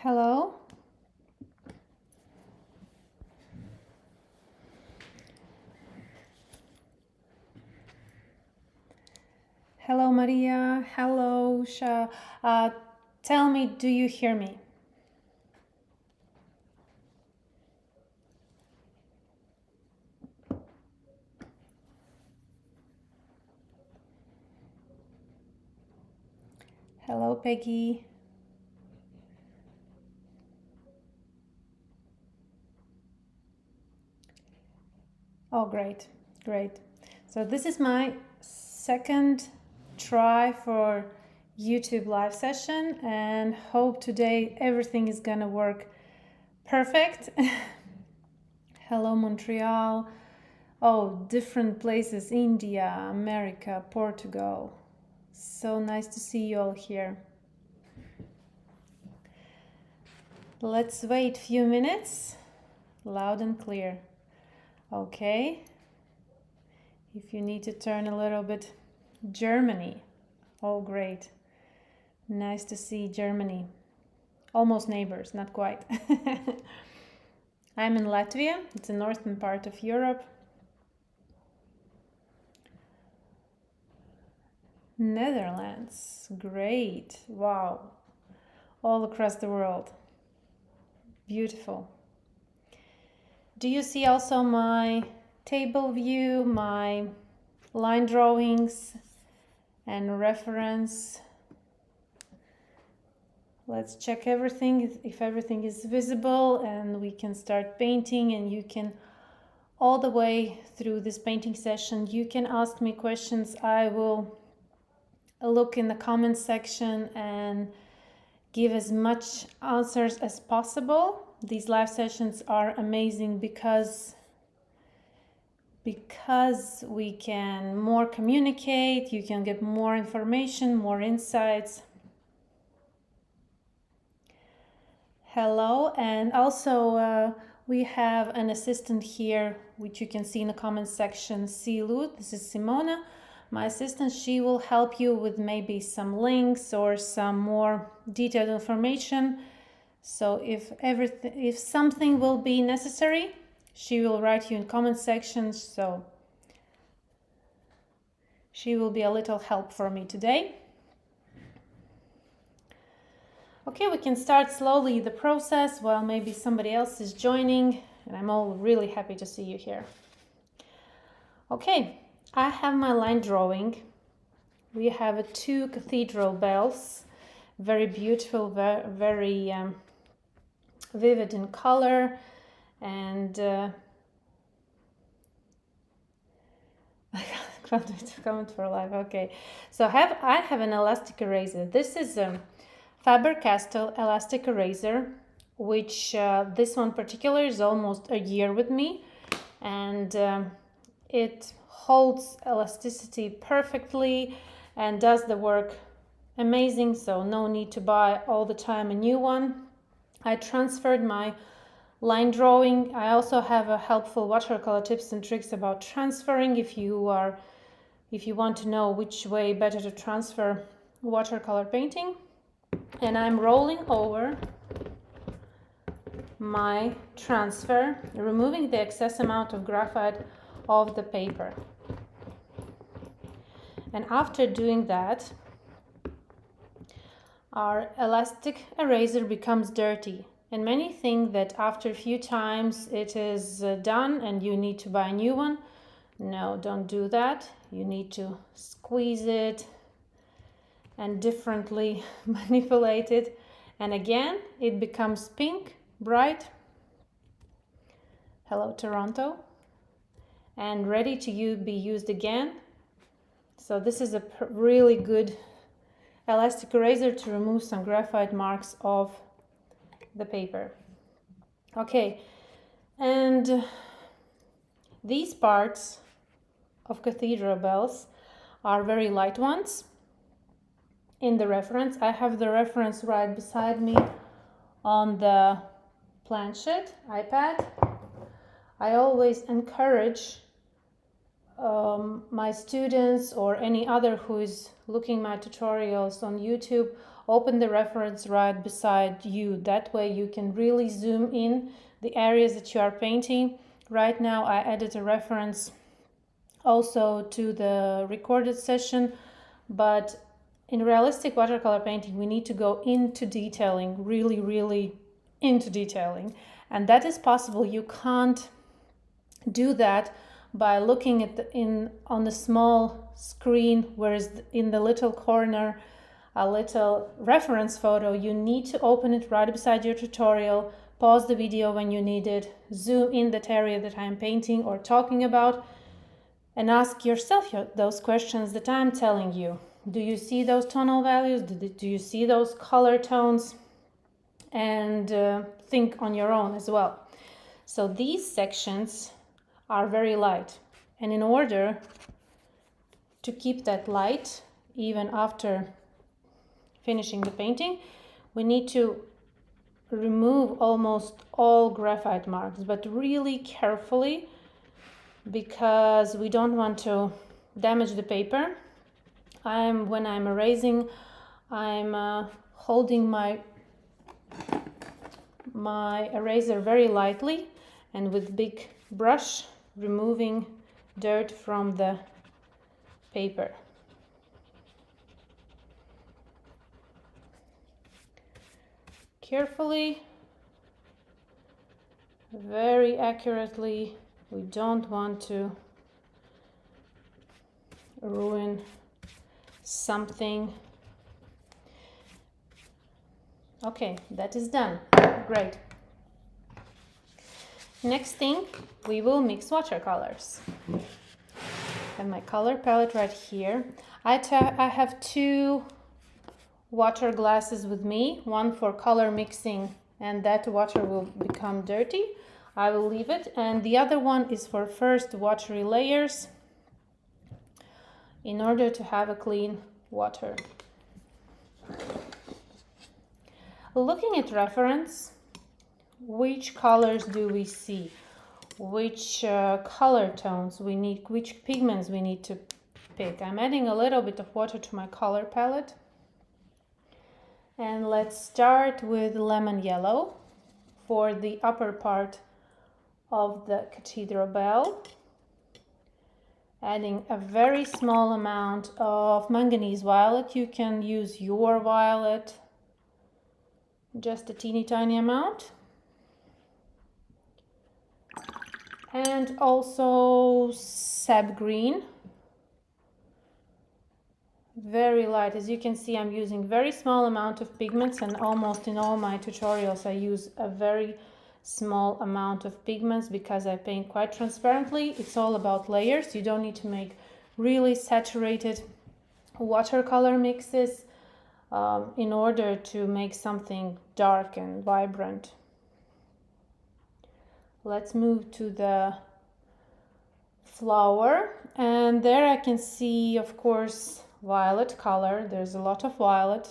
Hello. Hello, Maria. Hello, Sha. Tell me, do you hear me? Hello, Peggy. Oh, great, great. So this is my second try for YouTube live session and hope today everything is gonna work perfect. Hello, Montreal. Oh, different places, India, America, Portugal. So nice to see you all here. Let's wait a few minutes. Loud and clear. Okay. If you need to turn a little bit, Germany. Oh, great. Nice to see Germany. Almost neighbors, not quite. I'm in Latvia. It's the northern part of Europe. Netherlands. Great. Wow. All across the world. Beautiful. Do you see also my table view, my line drawings and reference? Let's check everything, if everything is visible, and we can start painting. And you can, all the way through this painting session, you can ask me questions. I will look in the comments section and give as much answers as possible. These live sessions are amazing because we can more communicate, you can get more information, more insights. Hello, and also we have an assistant here, which you can see in the comments section, Silu. This is Simona, my assistant. She will help you with maybe some links or some more detailed information. So if something will be necessary, she will write you in comment sections. So she will be a little help for me today. Okay, we can start slowly the process while maybe somebody else is joining, and I'm all really happy to see you here. Okay, I have my line drawing. We have two cathedral bells, very beautiful, very vivid in color, and I can't wait to comment for live. Okay, so I have an elastic eraser. This is Faber-Castell elastic eraser, which this one particular is almost a year with me, and it holds elasticity perfectly and does the work amazing, so no need to buy all the time a new one. I transferred my line drawing. I also have a helpful watercolor tips and tricks about transferring if you want to know which way better to transfer watercolor painting. And I'm rolling over my transfer, removing the excess amount of graphite of the paper. And after doing that, our elastic eraser becomes dirty. And many think that after a few times it is done and you need to buy a new one. No, don't do that. You need to squeeze it and differently manipulate it, and again it becomes pink, bright. Hello, Toronto. And ready to be used again. So this is a really good elastic eraser to remove some graphite marks of the paper. Okay, and these parts of Cathedral Bells are very light ones. In the reference, I have the reference right beside me on the planchette, iPad. I always encourage my students or any other who is looking my tutorials on YouTube, open the reference right beside you. That way you can really zoom in the areas that you are painting. Right now I added a reference also to the recorded session, but in realistic watercolor painting we need to go into detailing, really into detailing, and that is possible. You can't do that by looking at on the small screen, whereas in the little corner a little reference photo. You need to open it right beside your tutorial, pause the video when you need it, zoom in that area that I'm painting or talking about, and ask yourself those questions that I'm telling you. Do you see those tonal values? Do you see those color tones? And think on your own as well. So these sections are very light, and in order to keep that light even after finishing the painting, we need to remove almost all graphite marks, but really carefully, because we don't want to damage the paper. When I'm erasing, I'm holding my eraser very lightly and with big brush removing dirt from the paper. Carefully, very accurately. We don't want to ruin something. Okay, that is done. Great. Next thing, we will mix watercolors. I have my color palette right here. I have two water glasses with me, one for color mixing, and that water will become dirty. I will leave it, and the other one is for first watery layers in order to have a clean water. Looking at reference, which colors do we see? Which color tones we need, which pigments we need to pick. I'm adding a little bit of water to my color palette. And let's start with lemon yellow for the upper part of the Cathedral Bell. Adding a very small amount of manganese violet. You can use your violet, just a teeny tiny amount. And also Sap Green. Very light. As you can see, I'm using very small amount of pigments, and almost in all my tutorials I use a very small amount of pigments because I paint quite transparently. It's all about layers. You don't need to make really saturated watercolor mixes in order to make something dark and vibrant. Let's move to the flower, and there I can see, of course, violet color. There's a lot of violet.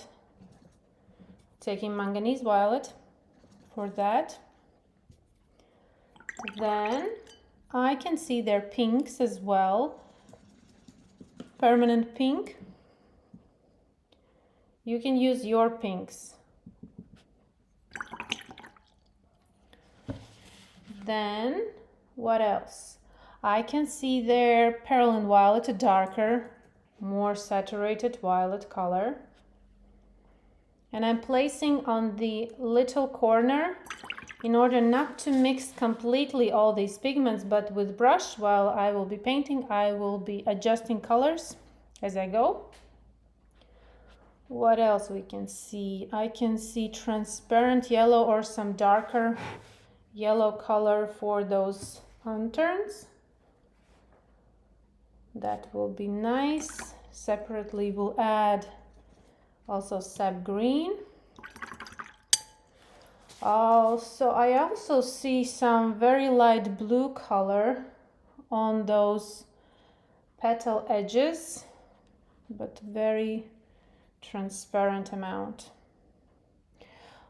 Taking manganese violet for that. Then I can see their pinks as well. Permanent pink. You can use your pinks. Then what else? I can see their Perylene Violet, a darker, more saturated violet color. And I'm placing on the little corner in order not to mix completely all these pigments, but with brush, while I will be painting, I will be adjusting colors as I go. What else we can see? I can see transparent yellow or some darker yellow color for those contours. That will be nice. Separately we'll add also Sap Green. Also, I also see some very light blue color on those petal edges, but very transparent amount.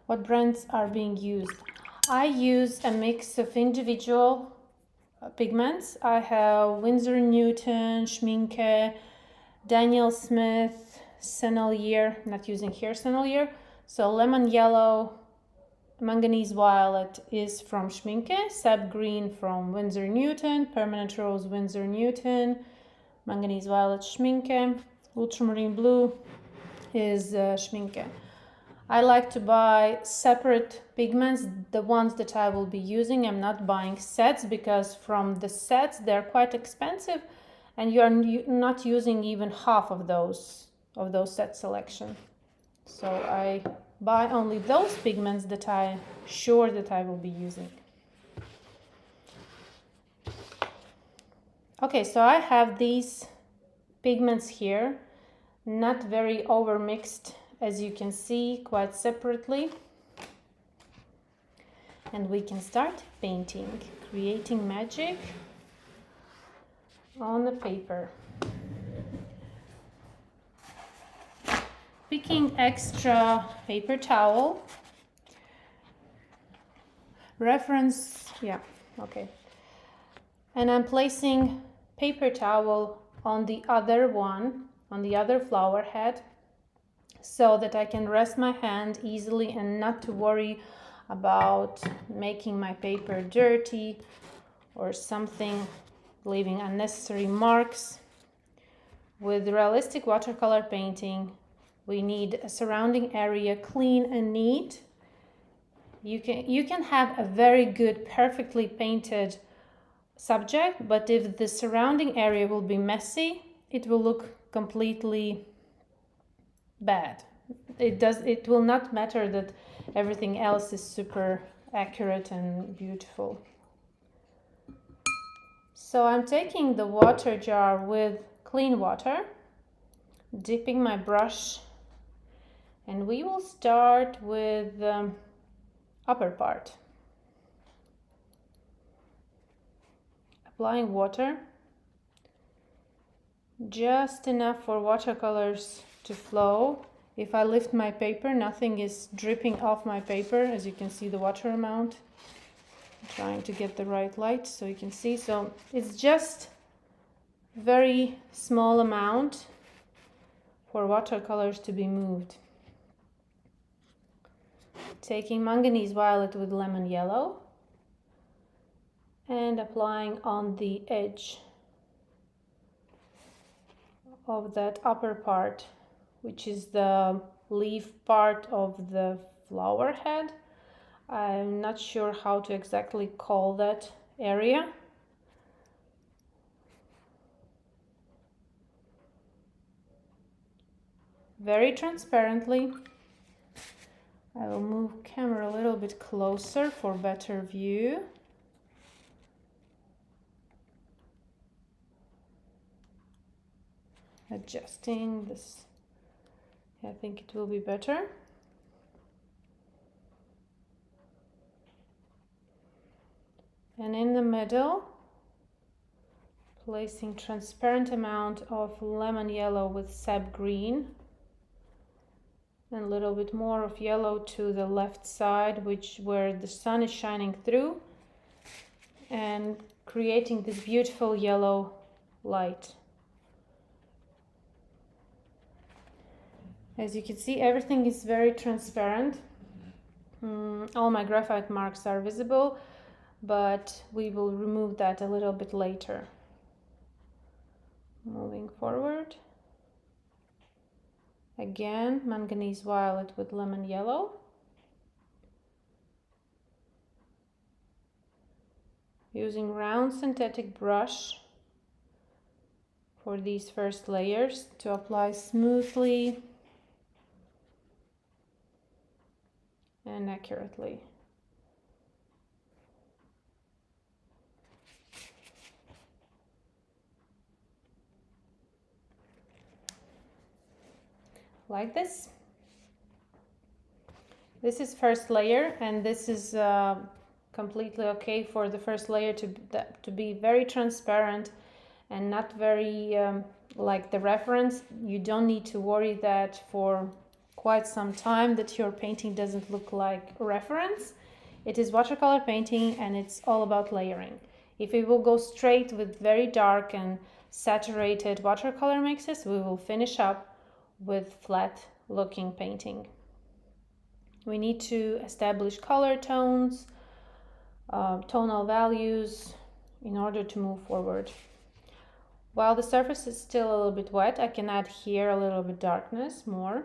What brands are being used? I use a mix of individual pigments. I have Winsor & Newton, Schmincke, Daniel Smith, Sennelier, not using here Sennelier. So lemon yellow, manganese violet is from Schminke, Sap Green from Winsor Newton, permanent rose Winsor Newton, manganese violet Schminke, ultramarine blue is Schminke. I like to buy separate pigments, the ones that I will be using. I'm not buying sets because from the sets they're quite expensive and you are not using even half of those set selection. So I buy only those pigments that I'm sure that I will be using. Okay, so I have these pigments here, not very over mixed, as you can see, quite separately. And we can start painting, creating magic on the paper. Picking extra paper towel. Reference, yeah, okay. And I'm placing paper towel on the other one, on the other flower head, so that I can rest my hand easily and not to worry about making my paper dirty or something, leaving unnecessary marks. With realistic watercolor painting, we need a surrounding area clean and neat. You can have a very good, perfectly painted subject, but if the surrounding area will be messy, it will look completely bad. It will not matter that everything else is super accurate and beautiful. So I'm taking the water jar with clean water, dipping my brush, and we will start with the upper part. Applying water, just enough for watercolors to flow. If I lift my paper, nothing is dripping off my paper. As you can see, the water amount. I'm trying to get the right light so you can see. So it's just very small amount for watercolors to be moved. Taking manganese violet with lemon yellow and applying on the edge of that upper part, which is the leaf part of the flower head. I'm not sure how to exactly call that area. Very transparently. I will move camera a little bit closer for better view. Adjusting this, I think it will be better. And in the middle, placing transparent amount of lemon yellow with sap green and a little bit more of yellow to the left side, where the sun is shining through, and creating this beautiful yellow light. As you can see, everything is very transparent. All my graphite marks are visible, but we will remove that a little bit later. Moving forward. Again, manganese violet with lemon yellow. Using round synthetic brush for these first layers to apply smoothly and accurately. Like this. This is first layer, and this is completely okay for the first layer to be very transparent and not very like the reference. You don't need to worry that for quite some time that your painting doesn't look like reference. It is watercolor painting and it's all about layering. If we will go straight with very dark and saturated watercolor mixes, we will finish up with flat looking painting. We need to establish color tones, tonal values in order to move forward. While the surface is still a little bit wet, I can add here a little bit darkness more.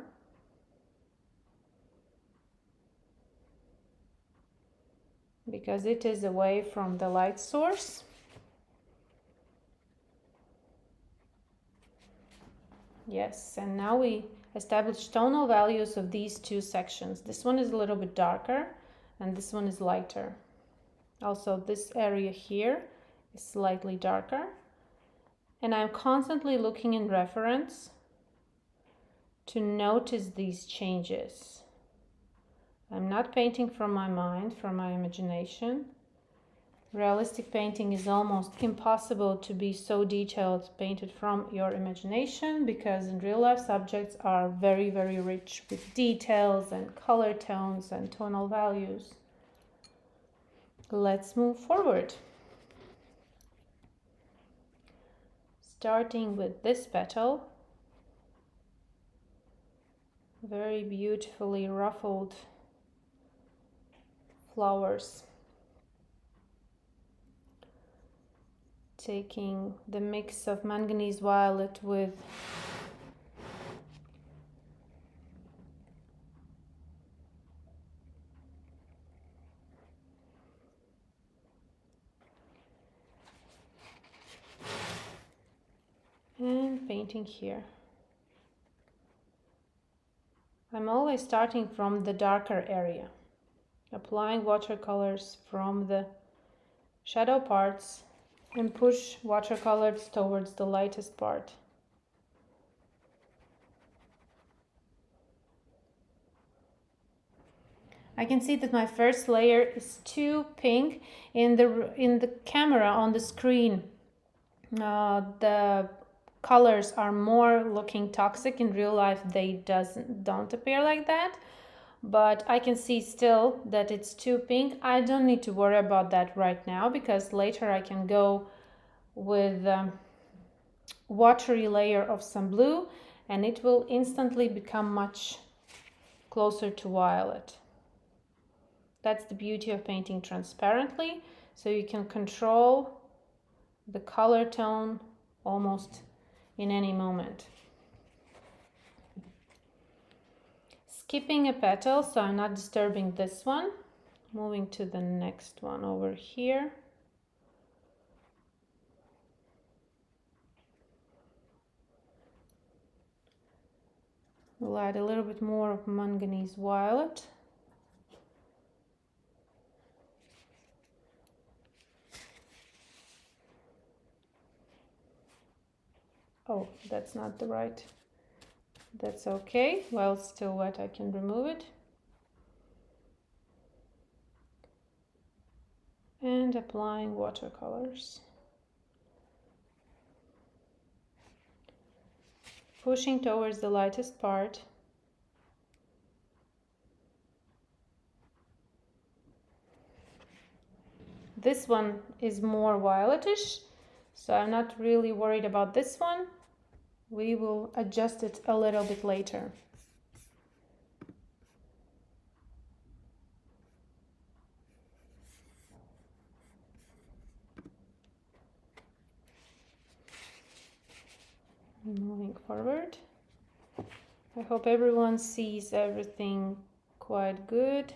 Because it is away from the light source. Yes, and now we establish tonal values of these two sections. This one is a little bit darker and this one is lighter. Also, this area here is slightly darker. And I'm constantly looking in reference to notice these changes. I'm not painting from my mind, from my imagination. Realistic painting is almost impossible to be so detailed painted from your imagination, because in real life subjects are very, very rich with details and color tones and tonal values. Let's move forward. Starting with this petal, very beautifully ruffled flowers. Taking the mix of manganese violet with and painting here. I'm always starting from the darker area, applying watercolors from the shadow parts and push watercolors towards the lightest part. I can see that my first layer is too pink. In the camera on the screen, the colors are more looking toxic. In real life they don't appear like that, but I can see still that it's too pink. I don't need to worry about that right now, because later I can go with a watery layer of some blue and it will instantly become much closer to violet. That's the beauty of painting transparently, so you can control the color tone almost in any moment. Skipping a petal, so I'm not disturbing this one. Moving to the next one over here. We'll add a little bit more of manganese violet. Oh, that's not the right. That's okay. While it's still wet, I can remove it. And applying watercolors. Pushing towards the lightest part. This one is more violetish, so I'm not really worried about this one. We will adjust it a little bit later. Moving forward. I hope everyone sees everything quite good.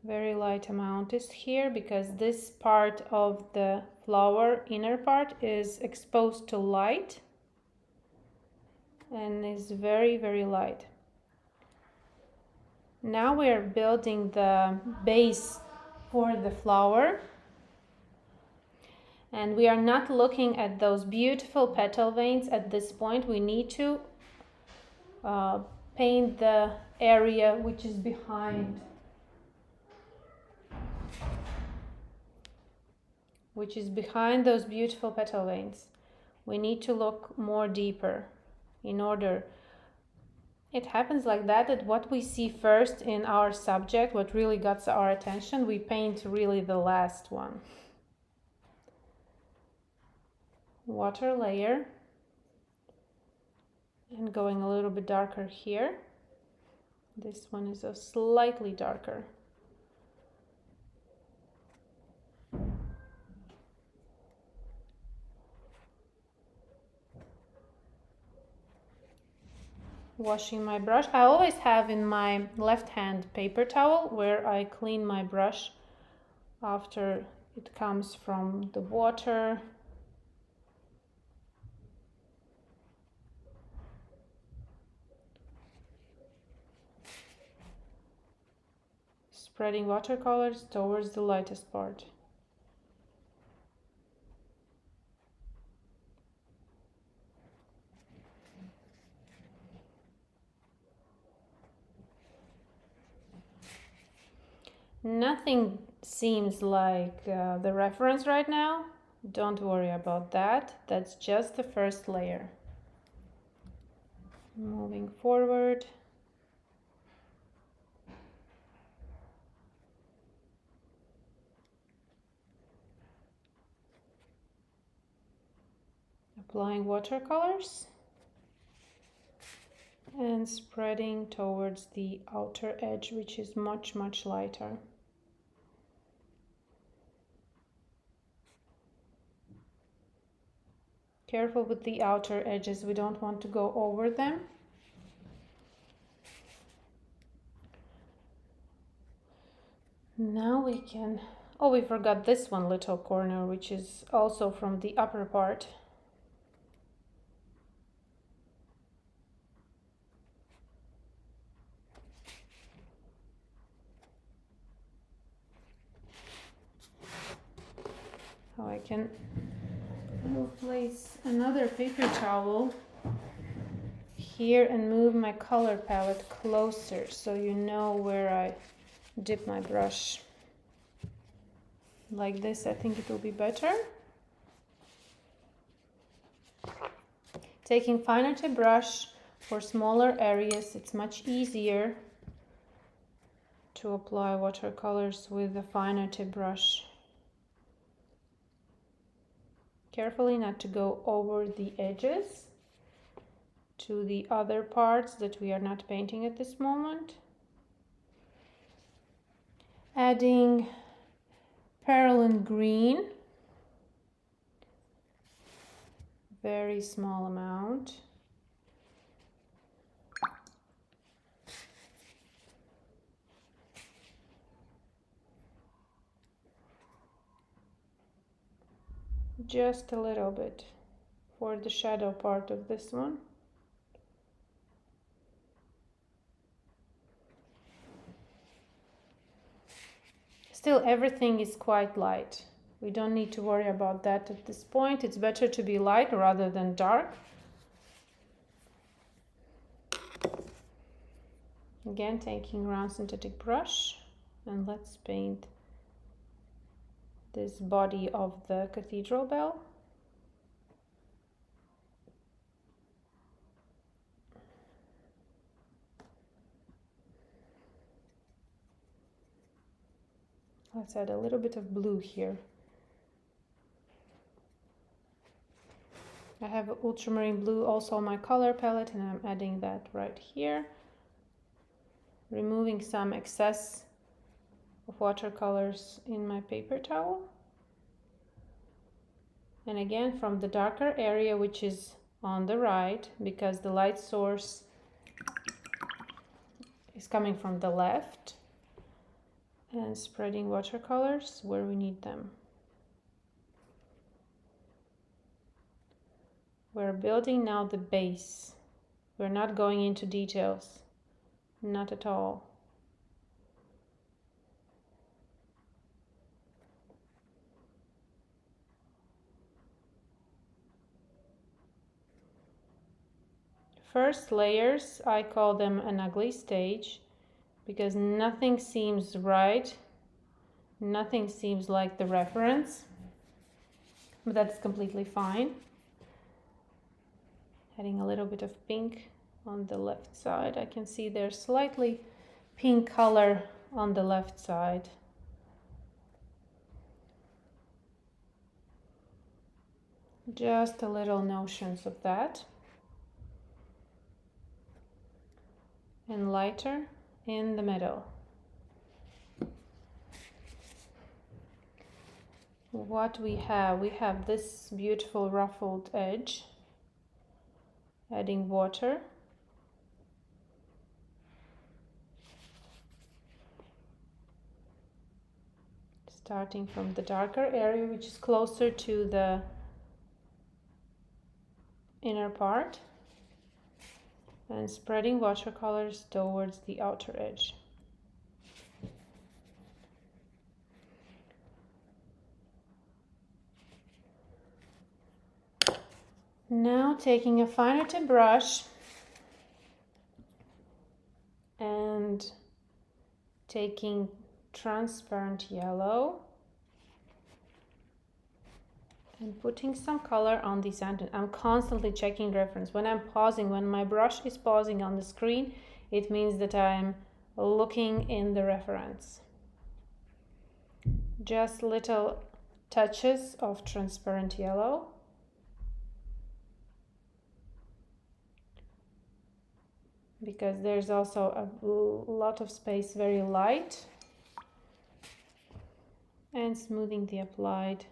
Very light amount is here because this part of the flower, inner part, is exposed to light and is very, very light. Now we are building the base for the flower, and we are not looking at those beautiful petal veins at this point. We need to paint the area which is behind, those beautiful petal veins. We need to look more deeper in order. It happens like that what we see first in our subject, what really got our attention, we paint really the last one. water layer and going a little bit darker here. This one is a slightly darker. Washing my brush. I always have in my left hand paper towel where I clean my brush after it comes from the water. Spreading watercolors towards the lightest part. Nothing seems like the reference right now. Don't worry about that. That's just the first layer. Moving forward. Applying watercolors and spreading towards the outer edge, which is much, much lighter. Careful with the outer edges, we don't want to go over them. Now we can, oh, we forgot this one little corner, which is also from the upper part. How I can place another paper towel here and move my color palette closer so you know where I dip my brush. Like this, I think it will be better. Taking finer tip brush for smaller areas, it's much easier to apply watercolors with a finer tip brush. Carefully not to go over the edges to the other parts that we are not painting at this moment. Adding Perylene Green, very small amount. Just a little bit for the shadow part of this one. Still, everything is quite light. We don't need to worry about that at this point. It's better to be light rather than dark. Again, taking round synthetic brush, and let's paint this body of the Cathedral Bell. Let's add a little bit of blue here. I have Ultramarine Blue also on my color palette, and I'm adding that right here. Removing some excess of watercolors in my paper towel. And again, from the darker area, which is on the right, because the light source is coming from the left, and spreading watercolors where we need them. We're building now the base. We're not going into details, not at all. First layers, I call them an ugly stage, because nothing seems right, nothing seems like the reference, but that's completely fine. Adding a little bit of pink on the left side. I can see there's slightly pink color on the left side. just a little notions of that, and lighter in the middle. What we have this beautiful ruffled edge, adding water. Starting from the darker area, which is closer to the inner part, and spreading watercolors towards the outer edge. Now taking a finer tip brush and taking transparent yellow and putting some color on the sentence. I'm constantly checking reference. When I'm pausing, when my brush is pausing on the screen, it means that I'm looking in the reference. Just little touches of transparent yellow. Because there's also a lot of space, very light. And smoothing the applied.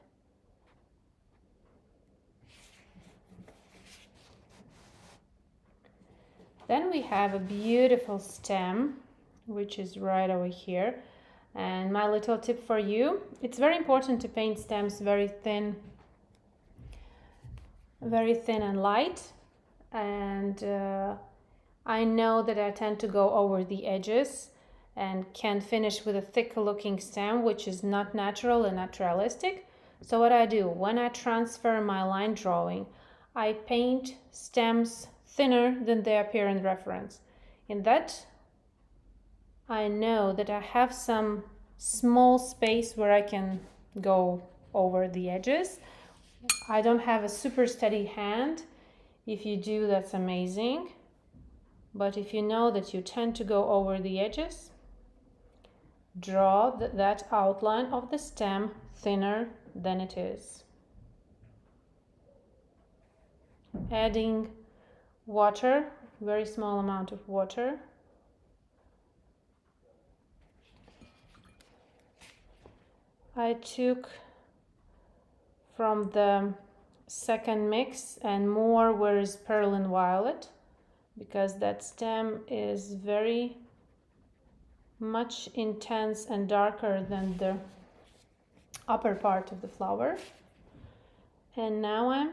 Then we have a beautiful stem, which is right over here. And my little tip for you, it's very important to paint stems very thin and light. And I know that I tend to go over the edges and can finish with a thick looking stem, which is not natural and not realistic. So what I do, when I transfer my line drawing, I paint stems thinner than they appear in reference. In that, I know that I have some small space where I can go over the edges. I don't have a super steady hand. If you do, that's amazing. But if you know that you tend to go over the edges, draw that outline of the stem thinner than it is. Adding water, very small amount of water. I took from the second mix and more where is Perylene Violet, because that stem is very much intense and darker than the upper part of the flower. And now I'm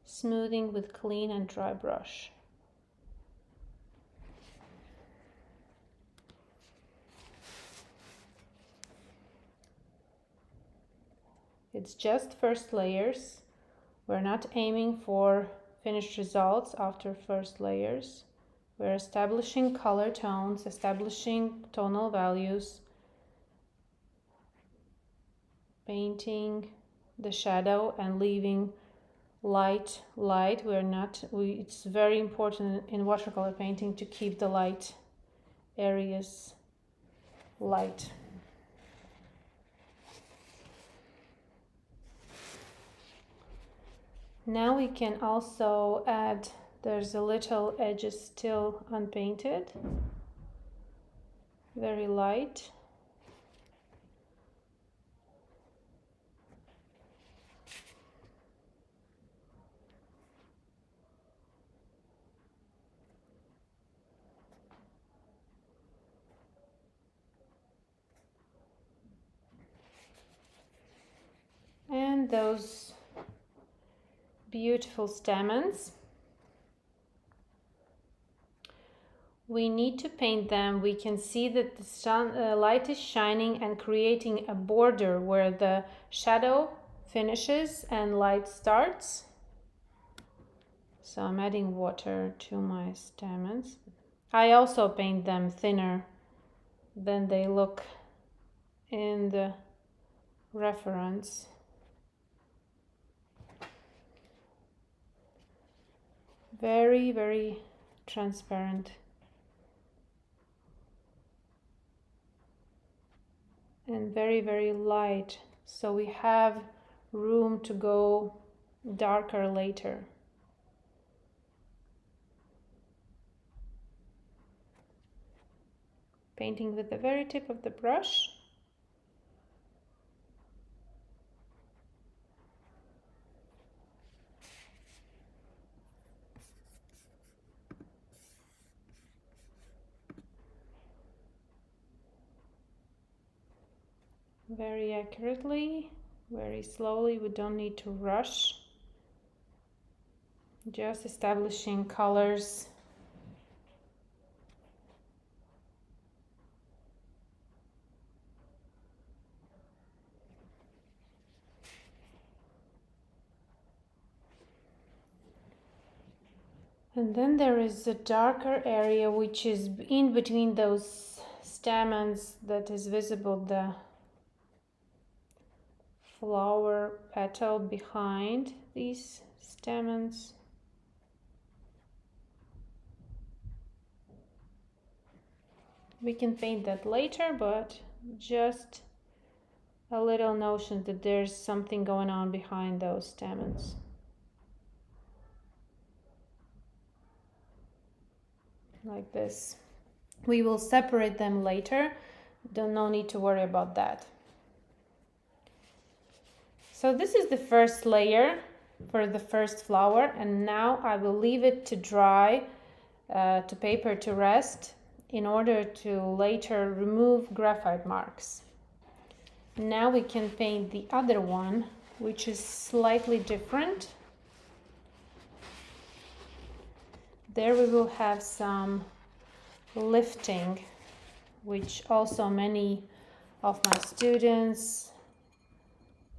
smoothing with clean and dry brush. It's just first layers. We're not aiming for finished results after first layers. We're establishing color tones, establishing tonal values, painting the shadow and leaving light. It's very important in watercolor painting to keep the light areas light. Now we can also add, there's a little edges still unpainted, very light. And those beautiful stamens, we need to paint them. We can see that the light is shining and creating a border where the shadow finishes and light starts. So I'm adding water to my stamens. I also paint them thinner than they look in the reference. Very, very transparent. And very, very light. So we have room to go darker later. Painting with the very tip of the brush. Very accurately, very slowly, we don't need to rush. Just establishing colors. And then there is a darker area which is in between those stamens that is visible, the flower petal behind these stamens. We can paint that later, but just a little notion that there's something going on behind those stamens. Like this. We will separate them later. No need to worry about that. So this is the first layer for the first flower, and now I will leave it to dry, to paper to rest, in order to later remove graphite marks. Now we can paint the other one, which is slightly different. There we will have some lifting, which also many of my students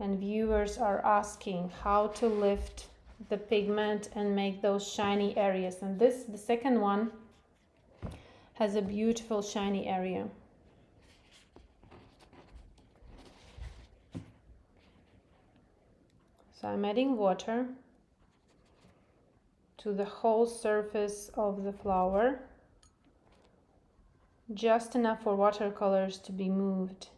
and viewers are asking, how to lift the pigment and make those shiny areas. And this, the second one, has a beautiful shiny area. So I'm adding water to the whole surface of the flower, just enough for watercolors to be moved.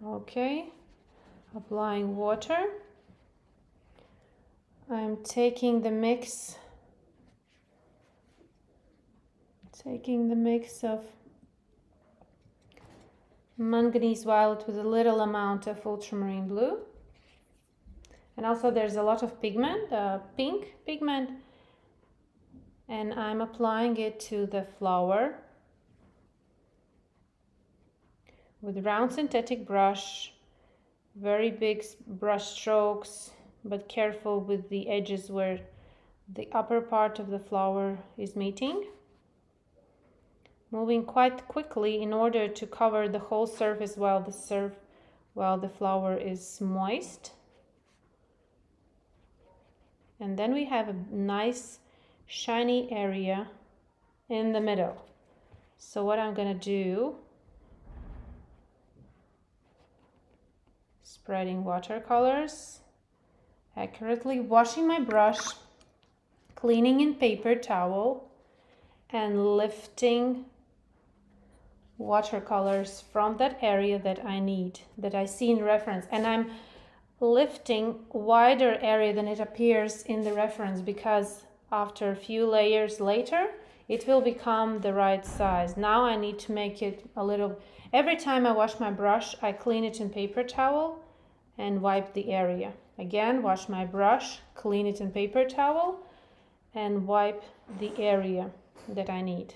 Okay, applying water. I'm taking the mix of Manganese Violet with a little amount of Ultramarine Blue. And also there's a lot of pigment, pink pigment, and I'm applying it to the flower with round synthetic brush, very big brush strokes, but careful with the edges where the upper part of the flower is meeting. Moving quite quickly in order to cover the whole surface while the flower is moist. And then we have a nice shiny area in the middle. So what I'm gonna do, spreading watercolors, accurately washing my brush, cleaning in paper towel, and lifting watercolors from that area that I need, that I see in reference. And I'm lifting wider area than it appears in the reference, because after a few layers later it will become the right size. Now I need to make it a little, every time I wash my brush I clean it in paper towel and wipe the area. Again, wash my brush, clean it in paper towel and wipe the area that I need.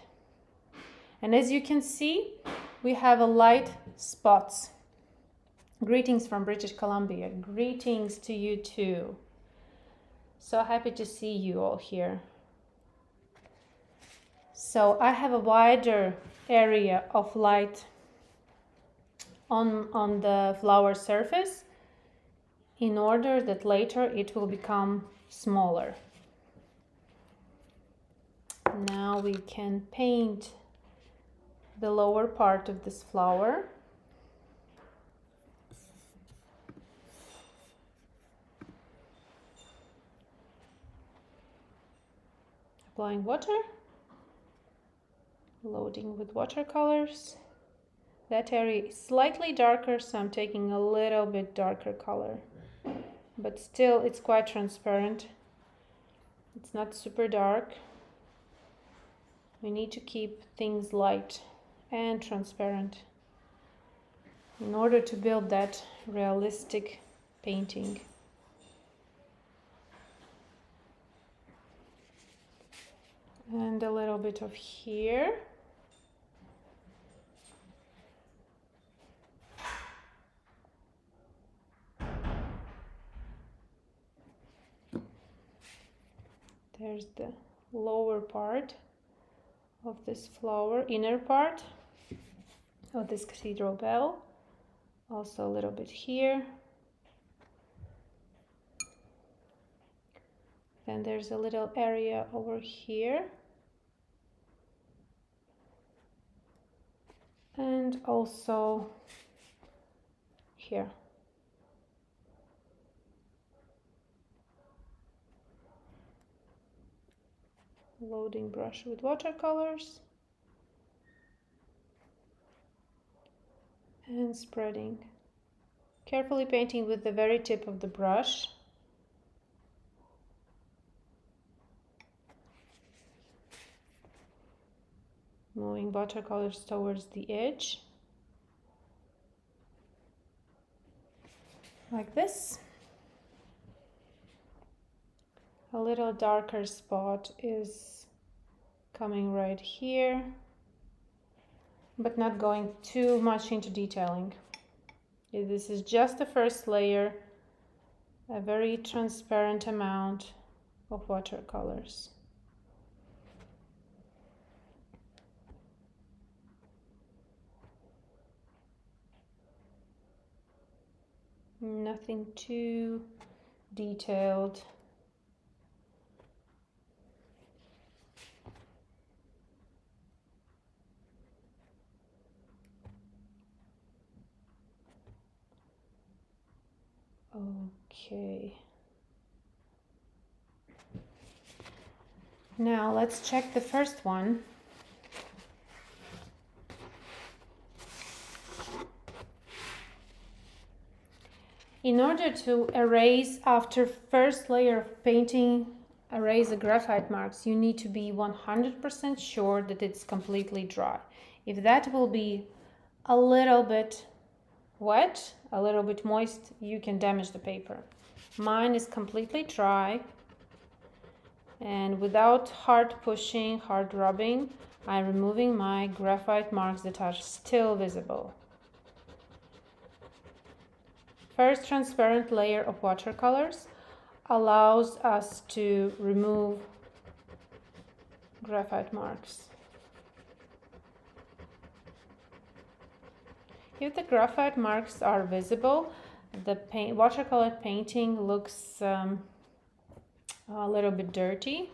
And as you can see, we have a light spots. Greetings from British Columbia. Greetings to you too. So happy to see you all here. So I have a wider area of light on the flower surface in order that later it will become smaller. Now we can paint the lower part of this flower. applying water, loading with watercolors. That area is slightly darker, so I'm taking a little bit darker color, but still it's quite transparent. It's not super dark. We need to keep things light and transparent in order to build that realistic painting. And a little bit of here. There's the lower part of this flower, inner part of this cathedral bell. Also a little bit here. Then there's a little area over here. And also here. Loading brush with watercolors. And spreading. Carefully painting with the very tip of the brush. Moving watercolors towards the edge. Like this. A little darker spot is coming right here, but not going too much into detailing. This is just the first layer, a very transparent amount of watercolors. Nothing too detailed. Okay. Now let's check the first one. In order to erase after first layer of painting, erase the graphite marks, you need to be 100% sure that it's completely dry. If that will be a little bit wet, a little bit moist, you can damage the paper. Mine is completely dry, and without hard pushing, hard rubbing, I'm removing my graphite marks that are still visible. First transparent layer of watercolors allows us to remove graphite marks. If the graphite marks are visible, the watercolor painting looks a little bit dirty.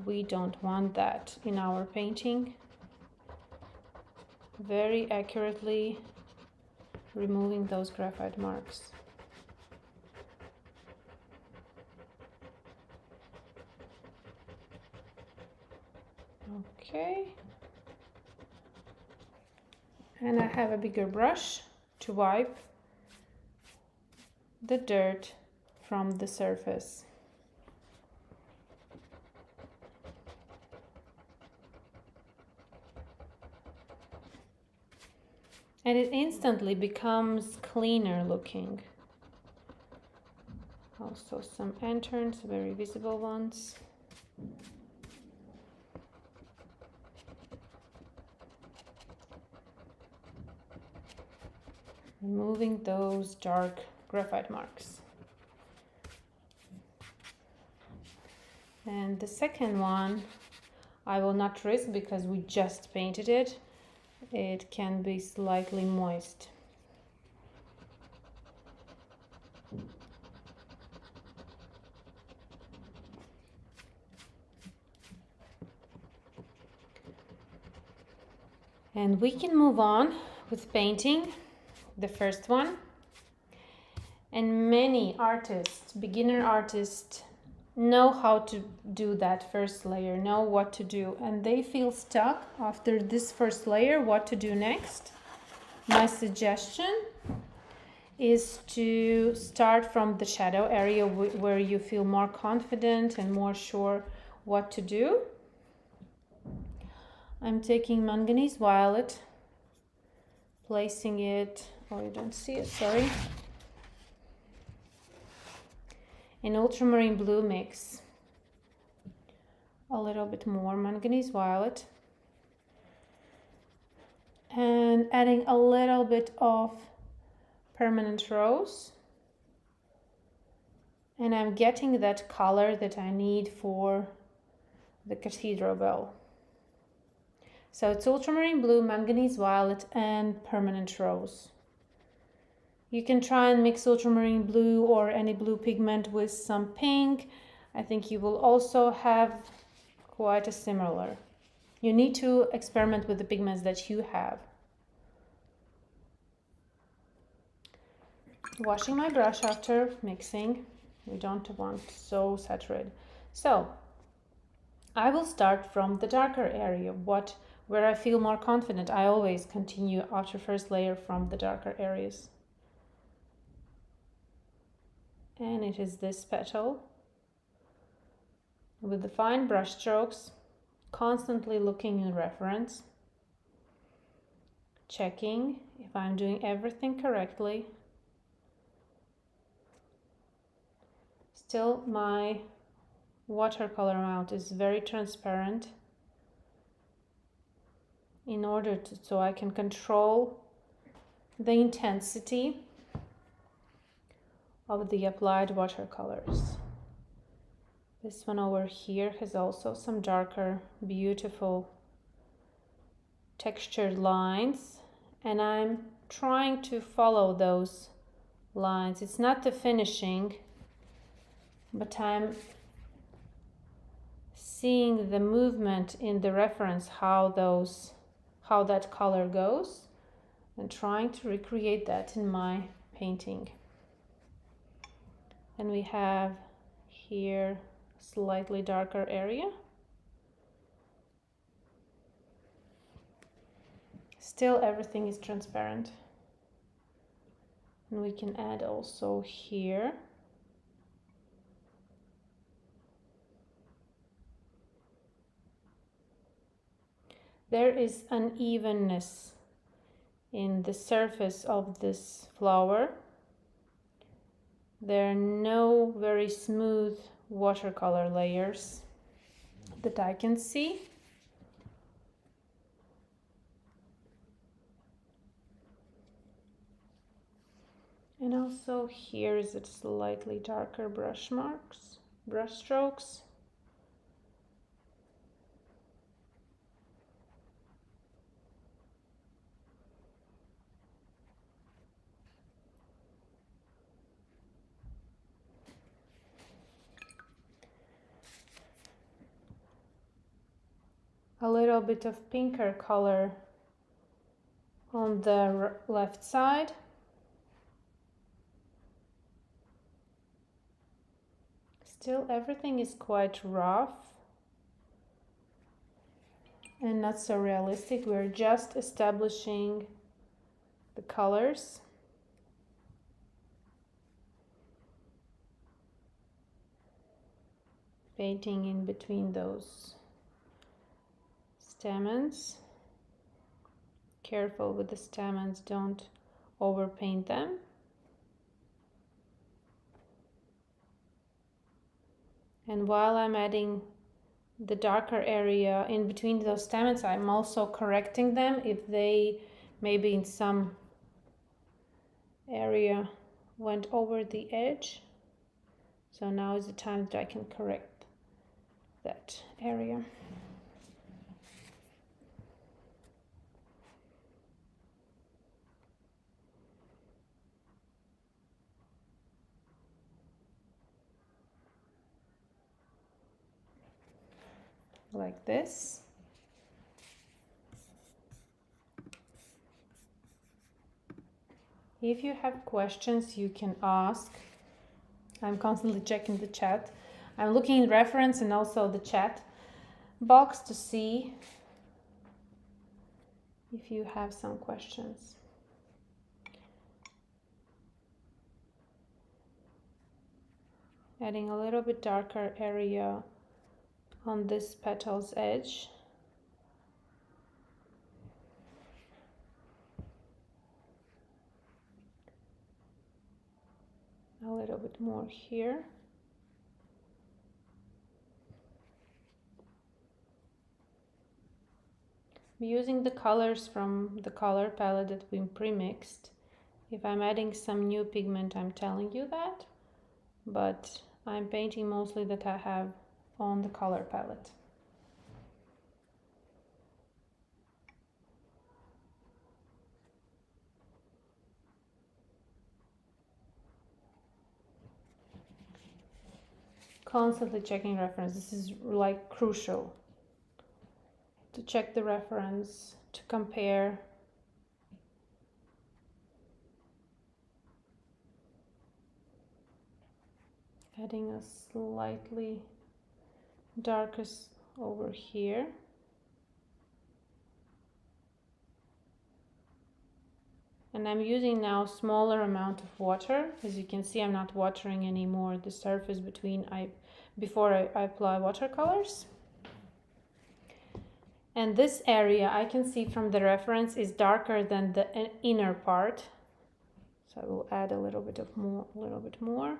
We don't want that in our painting. Very accurately removing those graphite marks. Okay. And I have a bigger brush to wipe the dirt from the surface. And it instantly becomes cleaner looking. Also some lanterns, very visible ones. Removing those dark graphite marks. And the second one I will not risk because we just painted it. It can be slightly moist. And we can move on with painting the first one. And many artists, beginner artists, know how to do that first layer, know what to do, and they feel stuck after this first layer, what to do next. My suggestion is to start from the shadow area where you feel more confident and more sure what to do. I'm taking Manganese Violet, placing it, oh, you don't see it, sorry, in Ultramarine Blue mix. A little bit more Manganese Violet. And adding a little bit of Permanent Rose. And I'm getting that color that I need for the Cathedral Bell. So it's Ultramarine Blue, Manganese Violet, and Permanent Rose. You can try and mix Ultramarine Blue or any blue pigment with some pink. I think you will also have quite a similar. You need to experiment with the pigments that you have. Washing my brush after mixing. We don't want so saturated. So I will start from the darker area, where I feel more confident. I always continue after first layer from the darker areas. And it is this petal. With the fine brush strokes, constantly looking in reference, checking if I'm doing everything correctly. Still, my watercolor amount is very transparent in order to, so I can control the intensity of the applied watercolors. This one over here has also some darker, beautiful textured lines, and I'm trying to follow those lines. It's not the finishing, but I'm seeing the movement in the reference, how that color goes, and trying to recreate that in my painting. And we have here slightly darker area. Still everything is transparent. And we can add also here. There is unevenness in the surface of this flower. There are no very smooth watercolor layers that I can see. And also here is it slightly darker brush strokes. A little bit of pinker color on the left side. Still everything is quite rough and not so realistic. We're just establishing the colors. Painting in between those stamens. Careful with the stamens, don't overpaint them. And while I'm adding the darker area in between those stamens, I'm also correcting them if they maybe in some area went over the edge. So now is the time that I can correct that area. Like this. If you have questions, you can ask. I'm constantly checking the chat. I'm looking in reference and also the chat box to see if you have some questions. Adding a little bit darker area on this petal's edge. A little bit more here. I'm using the colors from the color palette that we pre-mixed. If I'm adding some new pigment, I'm telling you that, but I'm painting mostly that I have on the color palette. Constantly checking reference. This is like crucial to check the reference, to compare. Adding a slightly darker over here. And I'm using now smaller amount of water. As you can see, I'm not watering anymore the surface before I apply watercolors. And this area I can see from the reference is darker than the inner part. So I will add a little bit more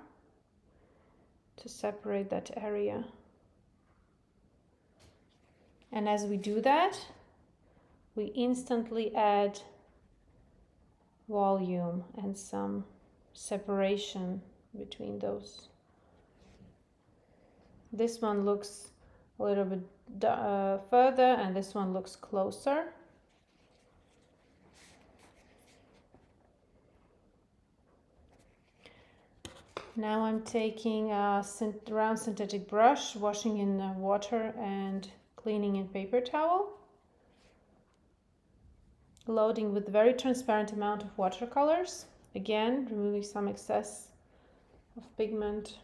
to separate that area. And as we do that, we instantly add volume and some separation between those. This one looks a little bit further and this one looks closer. Now I'm taking a round synthetic brush, washing in water and cleaning in paper towel. Loading with very transparent amount of watercolors. Again, removing some excess of pigment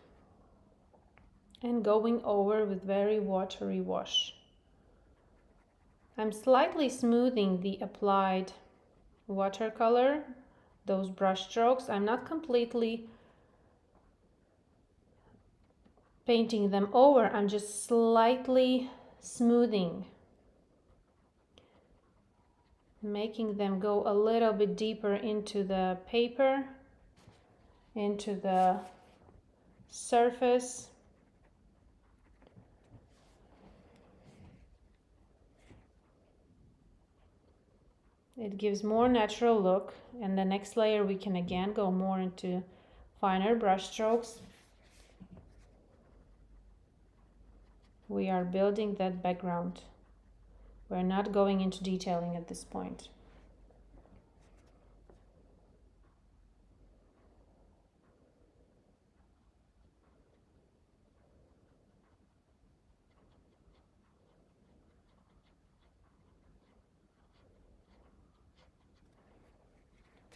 and going over with very watery wash. I'm slightly smoothing the applied watercolor, those brush strokes. I'm not completely painting them over, I'm just slightly smoothing, making them go a little bit deeper into the paper, into the surface. It gives more natural look, and the next layer we can again go more into finer brush strokes. We are building that background. We're not going into detailing at this point.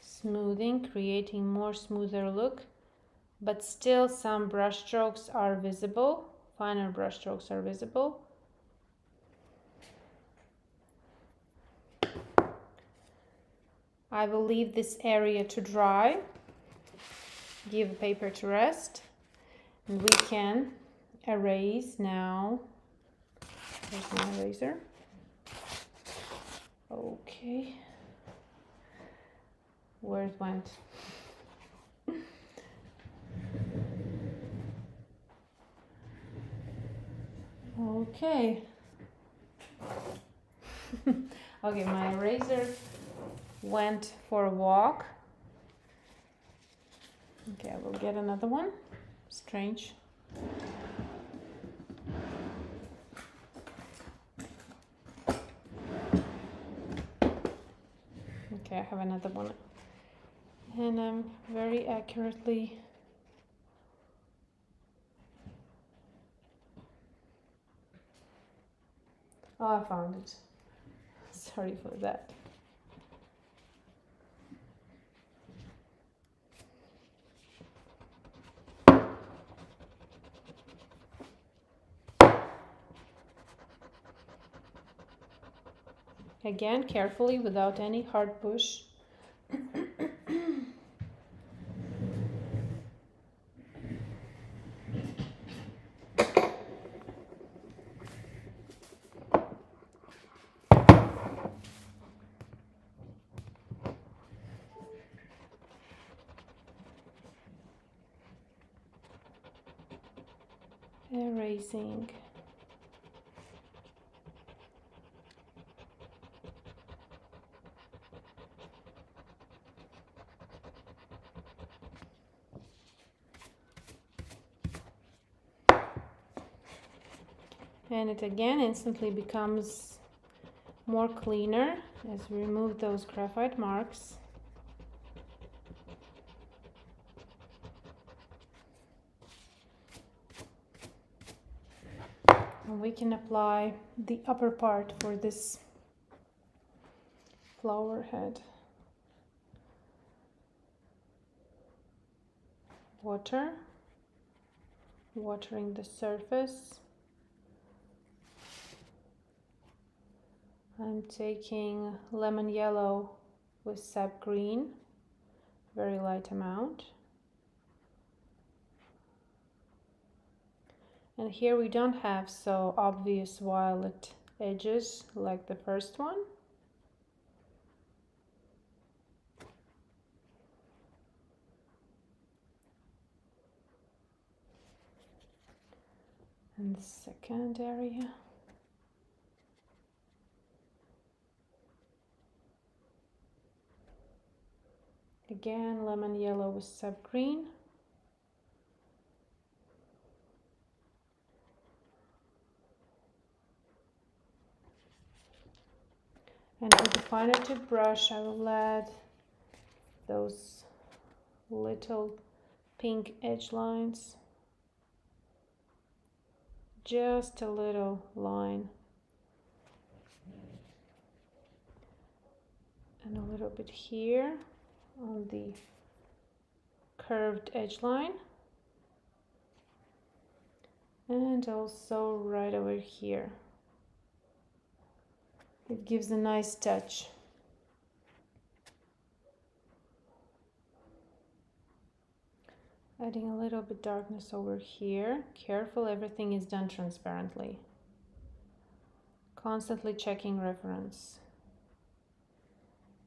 Smoothing, creating more smoother look, but still some brush strokes are visible, finer brush strokes are visible. I will leave this area to dry, give the paper to rest, and we can erase now. There's my eraser. Okay. Where it went. Okay. Okay, my eraser went for a walk. Okay, I will get another one. Strange. Okay, I have another one. And I'm very accurately I found it. Sorry for that. Again, carefully, without any hard push. Erasing. And it again instantly becomes more cleaner as we remove those graphite marks. And we can apply the upper part for this flower head. Watering the surface. I'm taking lemon yellow with sap green, very light amount. And here we don't have so obvious violet edges like the first one. And the second area. Again, lemon yellow with sap green. And with the finer tip brush, I will add those little pink edge lines. Just a little line. And a little bit here on the curved edge line. And also right over here. It gives a nice touch. Adding a little bit darkness over here. Careful, everything is done transparently. Constantly checking reference.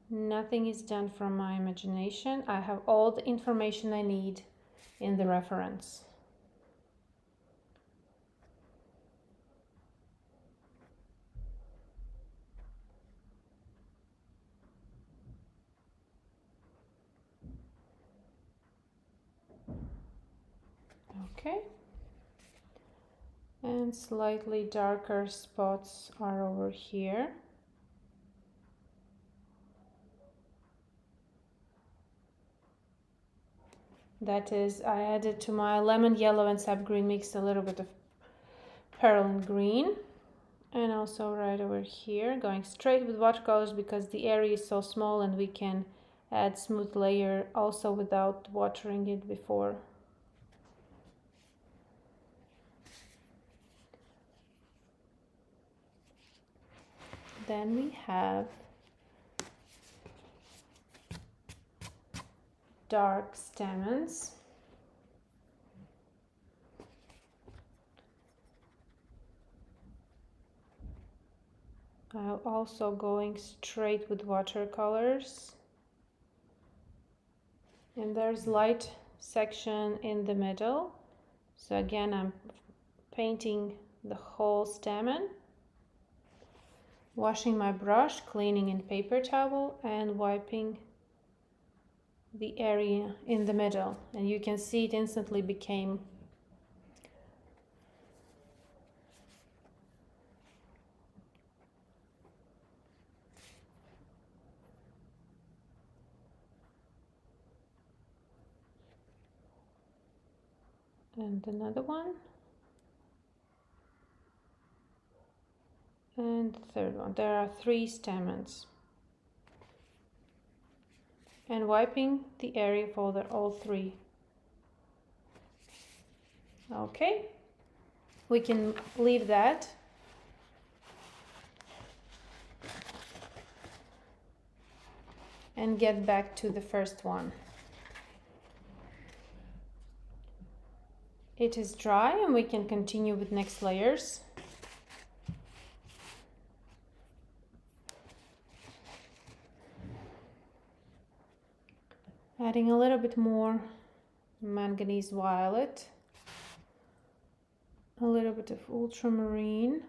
Nothing is done from my imagination. I have all the information I need in the reference. Okay. And slightly darker spots are over here. That is, I added to my lemon yellow and sap green mix a little bit of Perylene Green. And also right over here, going straight with watercolors because the area is so small and we can add smooth layer also without watering it before. Then we have dark stamens. I'm also going straight with watercolors. And there's light section in the middle. So again, I'm painting the whole stamen. Washing my brush, cleaning in paper towel and wiping the area in the middle. And you can see it instantly became and another one. And the third one. There are 3 stamens. And wiping the area for all 3. Okay, we can leave that. and get back to the first one. It is dry and we can continue with next layers. Adding a little bit more Manganese Violet, a little bit of Ultramarine,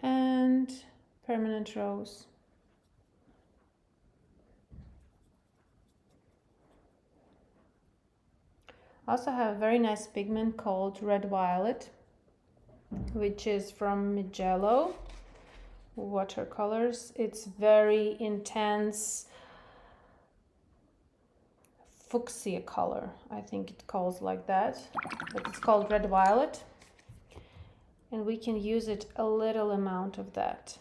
and Permanent Rose. I also have a very nice pigment called Red Violet, which is from Mijello Watercolors. It's very intense fuchsia color, I think it calls like that, but it's called Red Violet, and we can use it a little amount of that.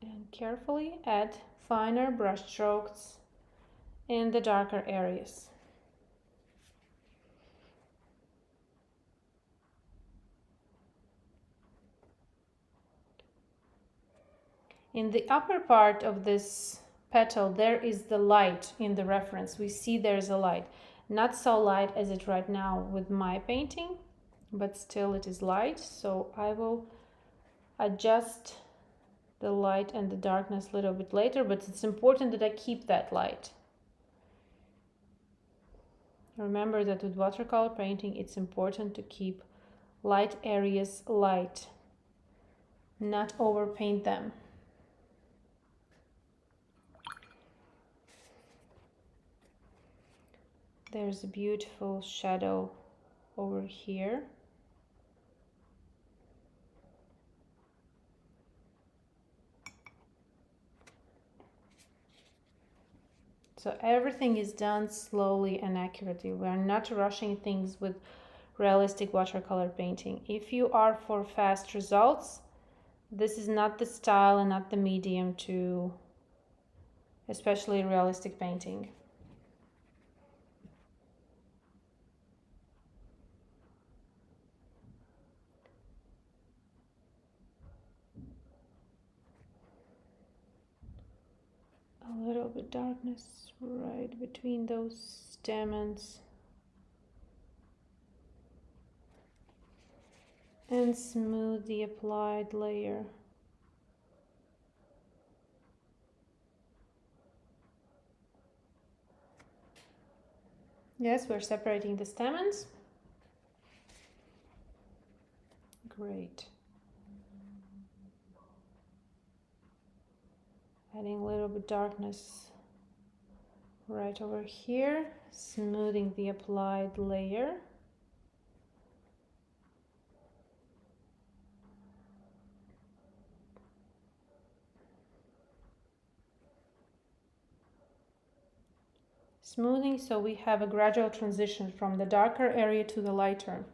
And carefully add finer brush strokes in the darker areas. In the upper part of this petal, there is the light in the reference. We see there's a light. Not so light as it right now with my painting, but still it is light. So I will adjust the light and the darkness a little bit later, but it's important that I keep that light. Remember that with watercolor painting, it's important to keep light areas light, not overpaint them. There's a beautiful shadow over here. So everything is done slowly and accurately. We are not rushing things with realistic watercolor painting. If you are for fast results, this is not the style and not the medium to especially realistic painting. A little bit darkness right between those stamens. And smooth the applied layer. Yes, we're separating the stamens. Great. Adding a little bit darkness right over here, smoothing the applied layer. Smoothing so we have a gradual transition from the darker area to the lighter.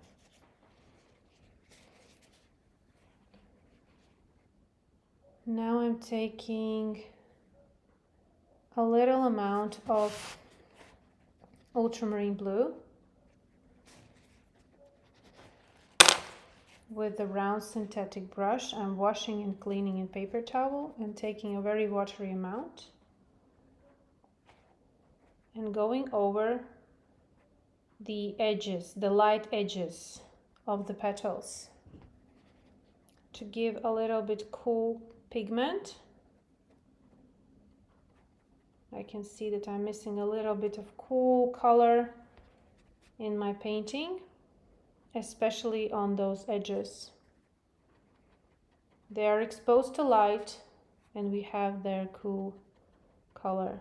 Now I'm taking a little amount of Ultramarine Blue with a round synthetic brush. I'm washing and cleaning in paper towel and taking a very watery amount and going over the edges, the light edges of the petals to give a little bit cool pigment. I can see that I'm missing a little bit of cool color in my painting, especially on those edges. They are exposed to light and we have their cool color.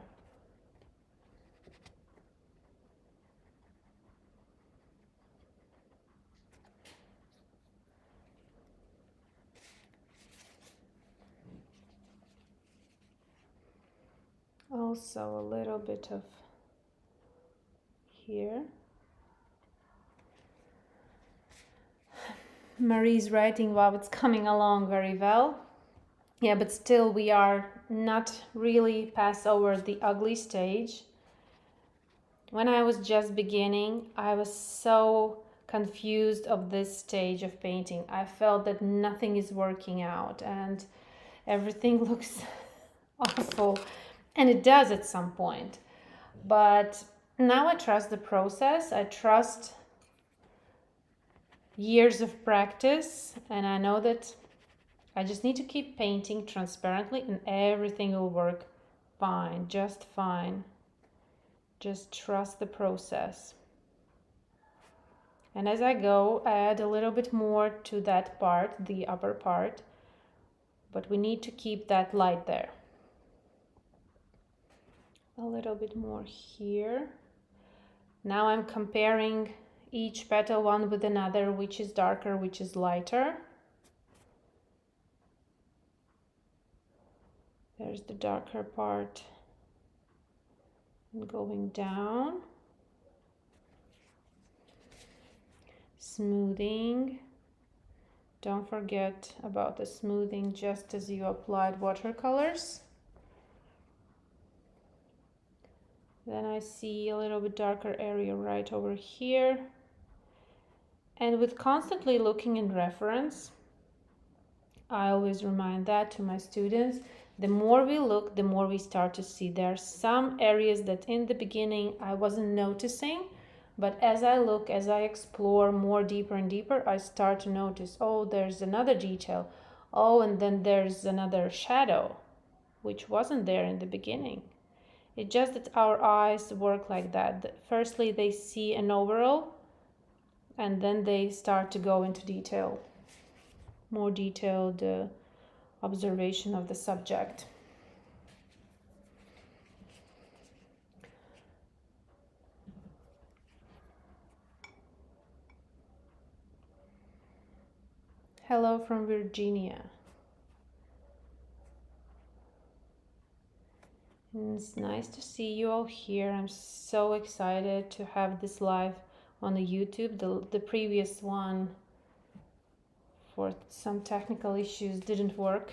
Also a little bit of here. Marie's writing, wow, it's coming along very well. Yeah, but still we are not really past over the ugly stage. When I was just beginning, I was so confused of this stage of painting. I felt that nothing is working out and everything looks awful, and it does at some point. But now I trust the process. I trust years of practice, and I know that I just need to keep painting transparently and everything will work fine, just fine. Just trust the process. And as I go, I add a little bit more to that part, the upper part, but we need to keep that light there. A little bit more here. Now I'm comparing each petal one with another, which is darker, which is lighter. There's the darker part. And going down. Smoothing. Don't forget about the smoothing just as you applied watercolors. Then I see a little bit darker area right over here. And with constantly looking in reference, I always remind that to my students. The more we look, the more we start to see. There are some areas that in the beginning I wasn't noticing, but as I look, as I explore more deeper and deeper, I start to notice, oh, there's another detail. Oh, and then there's another shadow, which wasn't there in the beginning. It's just that our eyes work like that. Firstly, they see an overall, and then they start to go into detail, more detailed observation of the subject. Hello from Virginia. And it's nice to see you all here. I'm so excited to have this live on the YouTube. The previous one, for some technical issues, didn't work.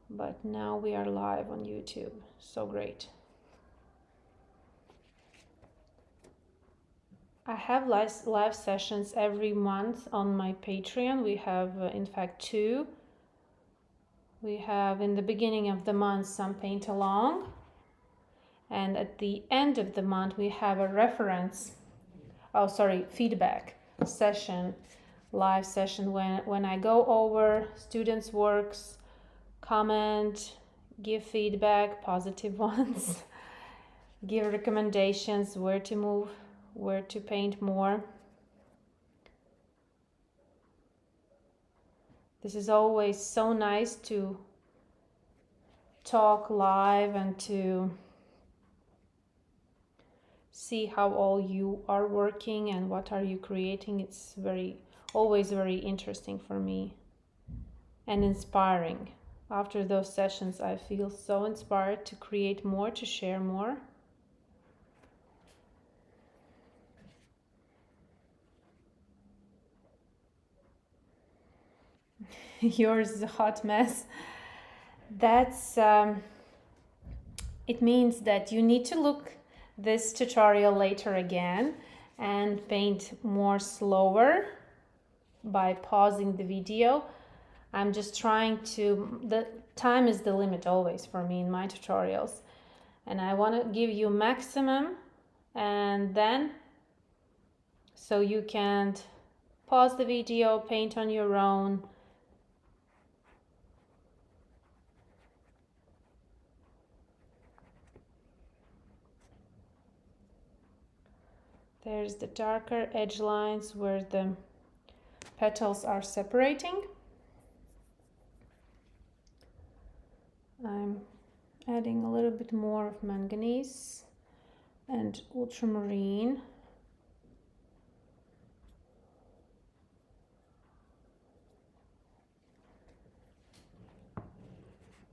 But now we are live on YouTube. So great. I have live sessions every month on my Patreon. We have, in fact, 2. We have in the beginning of the month some paint along, and at the end of the month we have a feedback session, live session when I go over students' works, comment, give feedback, positive ones, give recommendations where to move, where to paint more. This is always so nice to talk live and to see how all you are working and what are you creating. It's always very interesting for me and inspiring. After those sessions, I feel so inspired to create more, to share more. Yours is a hot mess. That's it means that you need to look this tutorial later again and paint more slower by pausing the video. I'm just trying to, the time is the limit always for me in my tutorials, and I want to give you maximum, and then so you can pause the video, paint on your own. There's the darker edge lines where the petals are separating. I'm adding a little bit more of manganese and ultramarine.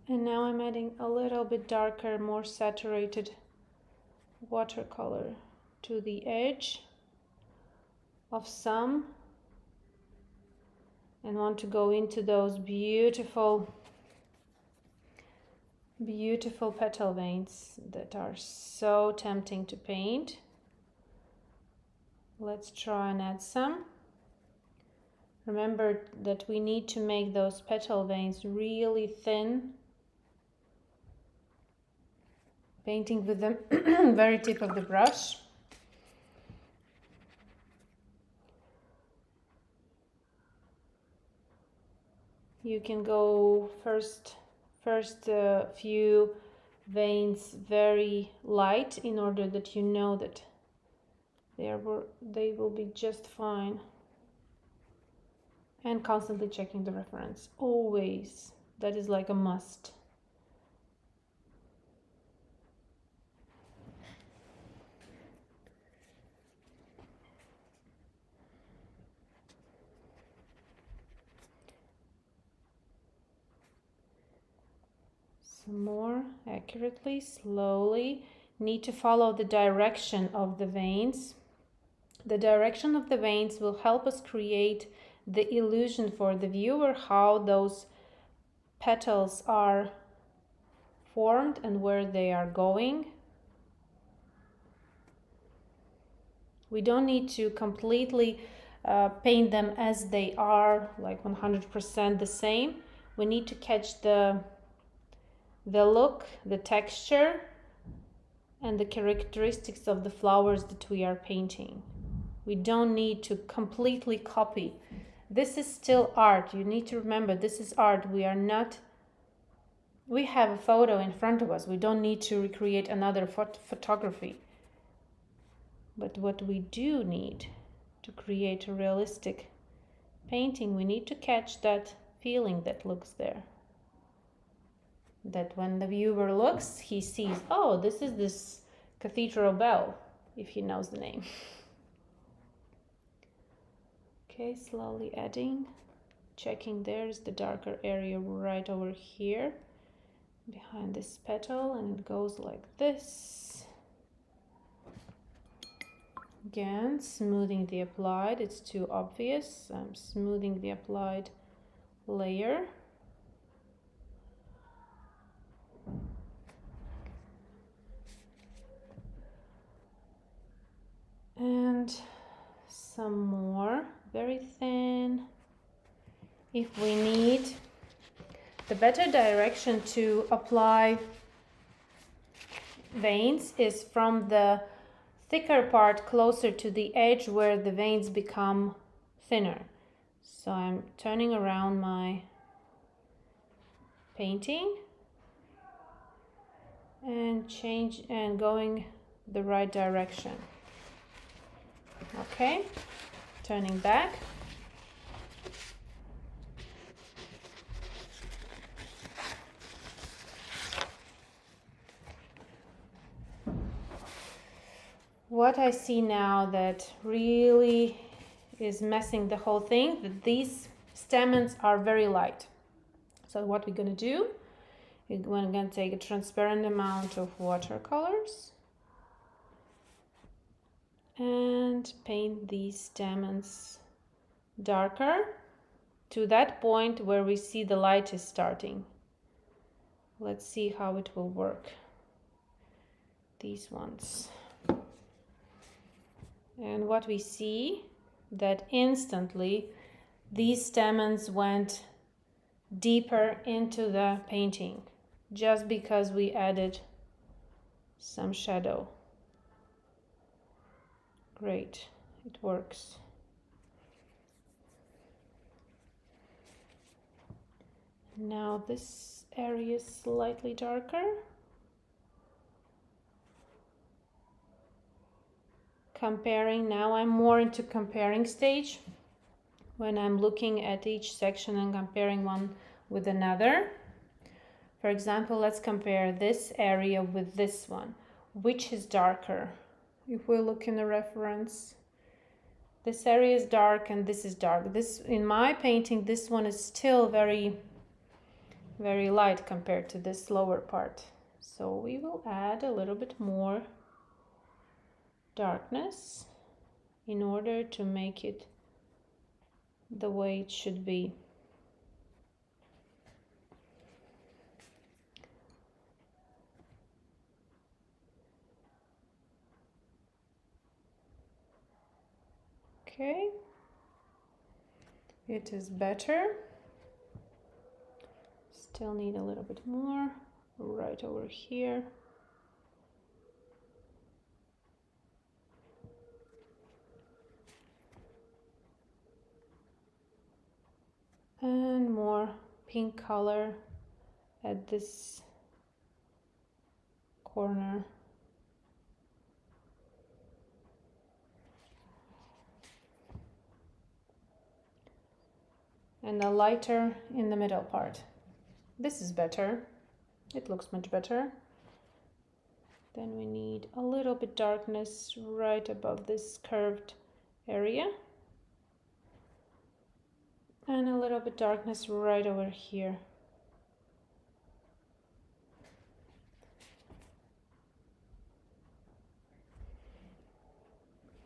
And now I'm adding a little bit darker, more saturated watercolor to the edge of some, and want to go into those beautiful petal veins that are so tempting to paint. Let's try and add some. Remember that we need to make those petal veins really thin. Painting with the very tip of the brush. You can go first few veins very light in order that you know that they will be just fine. And constantly checking the reference, always. That is like a must. Some more accurately, slowly. Need to follow the direction of the veins. The direction of the veins will help us create the illusion for the viewer how those petals are formed and where they are going. We don't need to completely paint them as they are, like 100% the same. We need to catch the look, the texture, and the characteristics of the flowers that we are painting. We don't need to completely copy. This is still art. You need to remember, this is art. We have a photo in front of us. We don't need to recreate another photography. But what we do need to create a realistic painting, we need to catch that feeling that looks there. That when the viewer looks, he sees, oh, this is this Cathedral Bell, if he knows the name. Okay, slowly adding, checking there's the darker area right over here behind this petal, and it goes like this. Again, smoothing the applied, it's too obvious. I'm smoothing the applied layer. And some more, very thin. If we need, the better direction to apply veins is from the thicker part closer to the edge where the veins become thinner. So I'm turning around my painting and going the right direction. Okay, turning back. What I see now that really is messing the whole thing, that these stamens are very light. So what we're going to do, we're going to take a transparent amount of watercolors and paint these stamens darker to that point where we see the light is starting. Let's see how it will work. These ones. And what we see, that instantly these stamens went deeper into the painting just because we added some shadow. Great, it works. Now this area is slightly darker. Comparing, now I'm more into comparing stage when I'm looking at each section and comparing one with another. For example, let's compare this area with this one. Which is darker? If we look in the reference, this area is dark and this is dark. This, in my painting, this one is still very, very light compared to this lower part. So we will add a little bit more darkness in order to make it the way it should be. Okay, it is better. Still need a little bit more right over here. And more pink color at this corner. And a lighter in the middle part. This is better. It looks much better. Then we need a little bit darkness right above this curved area. And a little bit darkness right over here.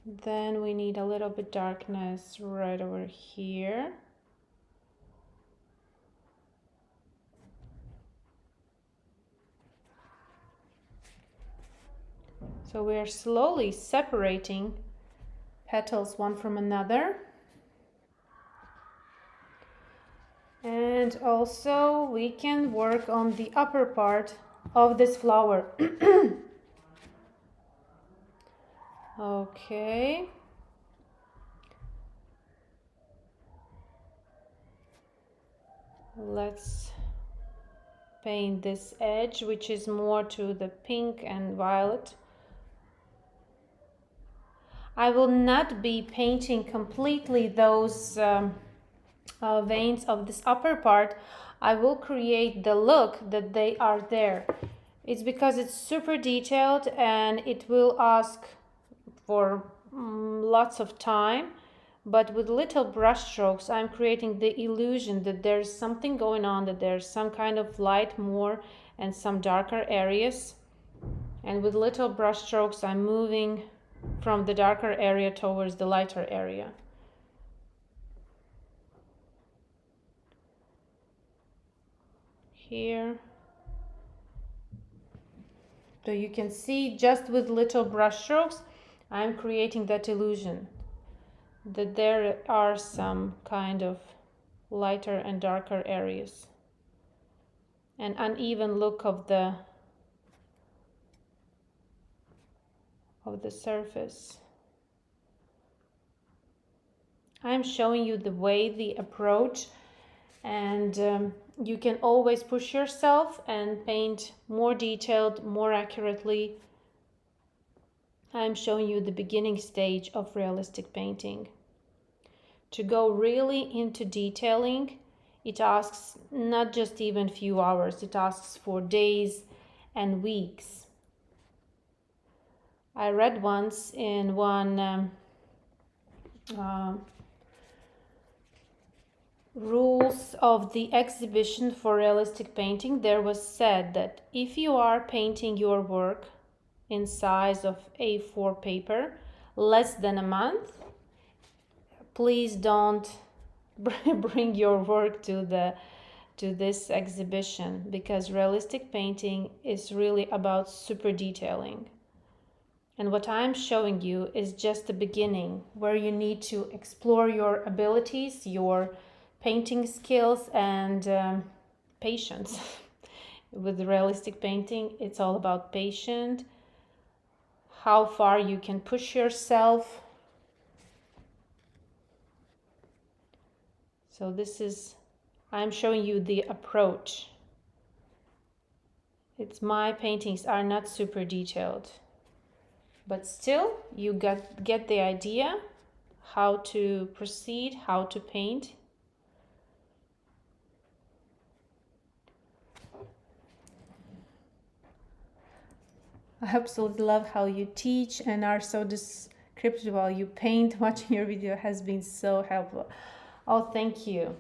Then we need a little bit darkness right over here. So we are slowly separating petals one from another. And also we can work on the upper part of this flower. Okay. Let's paint this edge, which is more to the pink and violet. I will not be painting completely those veins of this upper part. I will create the look that they are there. It's because it's super detailed and it will ask for lots of time, but with little brush strokes I'm creating the illusion that there's something going on, that there's some kind of light more and some darker areas, and with little brush strokes I'm moving from the darker area towards the lighter area. Here. So you can see just with little brush strokes I'm creating that illusion that there are some kind of lighter and darker areas. An uneven look of the surface. I'm showing you the way, the approach, and you can always push yourself and paint more detailed, more accurately. I'm showing you the beginning stage of realistic painting. To go really into detailing, it asks not just even few hours, it asks for days and weeks. I read once in one rules of the exhibition for realistic painting, there was said that if you are painting your work in size of A4 paper less than a month, please don't bring your work to this exhibition, because realistic painting is really about super detailing. And what I'm showing you is just the beginning, where you need to explore your abilities, your painting skills, and patience. With realistic painting, it's all about patience, how far you can push yourself. So this is, I'm showing you the approach. My paintings are not super detailed, but still you get the idea how to proceed, how to paint. I absolutely love how you teach and are so descriptive while you paint. Watching your video has been so helpful. Oh, thank you.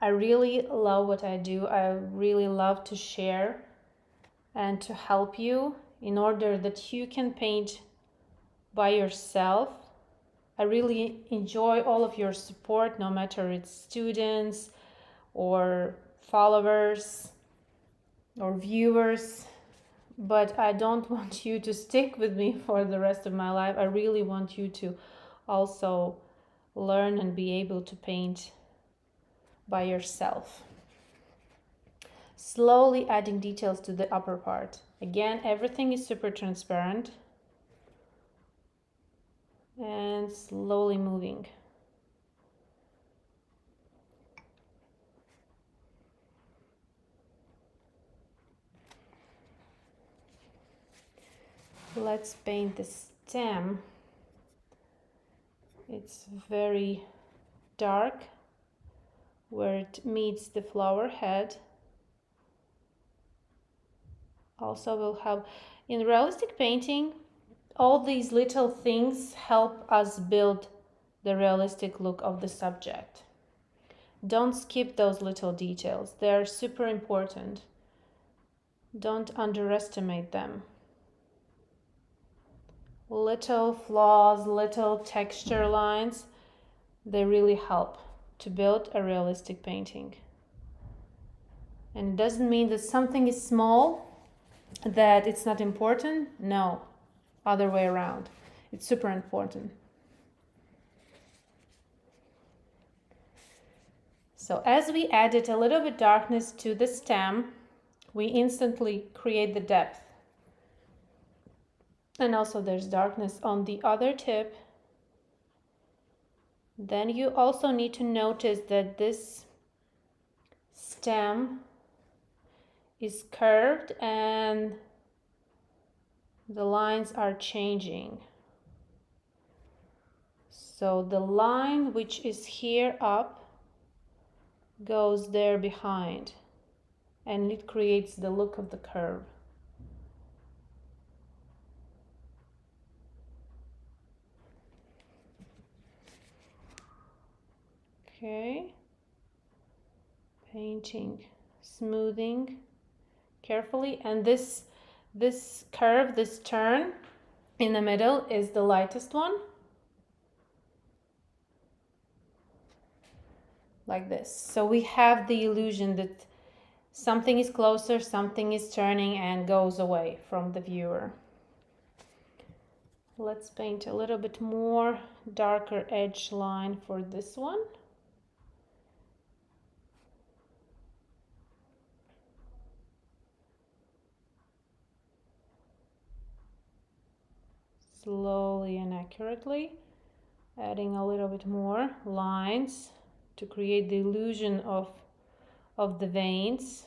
I really love what I do. I really love to share and to help you in order that you can paint by yourself. I really enjoy all of your support, no matter it's students or followers or viewers. But I don't want you to stick with me for the rest of my life. I really want you to also learn and be able to paint by yourself. Slowly adding details to the upper part. Again, everything is super transparent. And slowly moving. Let's paint the stem. It's very dark where it meets the flower head. Also will help in realistic painting. All these little things help us build the realistic look of the subject. Don't skip those little details. They're super important. Don't underestimate them. Little flaws, little texture lines, they really help to build a realistic painting. And it doesn't mean that something is small, that it's not important. No, other way around. It's super important. So as we added a little bit darkness to the stem, we instantly create the depth. And also there's darkness on the other tip. Then you also need to notice that this stem is curved and the lines are changing. So the line which is here up goes there behind, and it creates the look of the curve. Okay, painting, smoothing carefully, and this curve, this turn in the middle is the lightest one, like this. So we have the illusion that something is closer, something is turning and goes away from the viewer. Let's paint a little bit more darker edge line for this one. Slowly and accurately, adding a little bit more lines to create the illusion of the veins.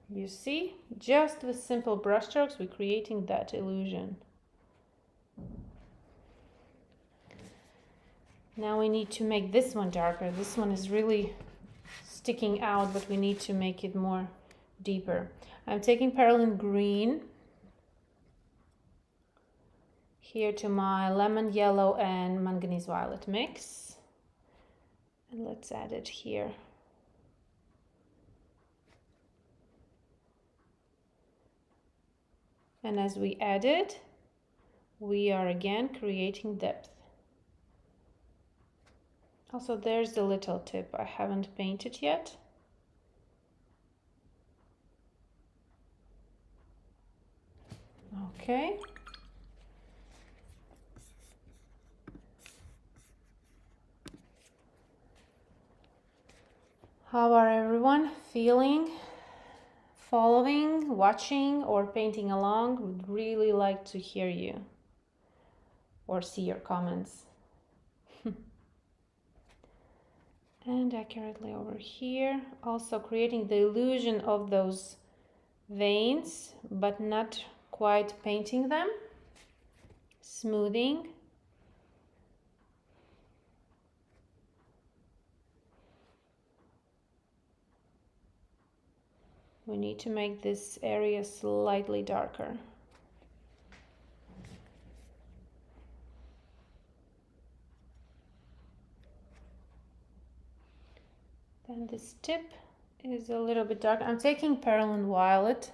You see, just with simple brushstrokes, we're creating that illusion. Now we need to make this one darker. This one is really sticking out, but we need to make it more deeper. I'm taking Perylene Green here to my lemon yellow and manganese violet mix. And let's add it here. And as we add it, we are again creating depth. Also, there's the little tip I haven't painted yet. Okay. How are everyone feeling? Following, watching, or painting along? Would really like to hear you or see your comments. And accurately over here, also creating the illusion of those veins, but not quite painting them. Smoothing. We need to make this area slightly darker. Then this tip is a little bit dark. I'm taking Perylene Violet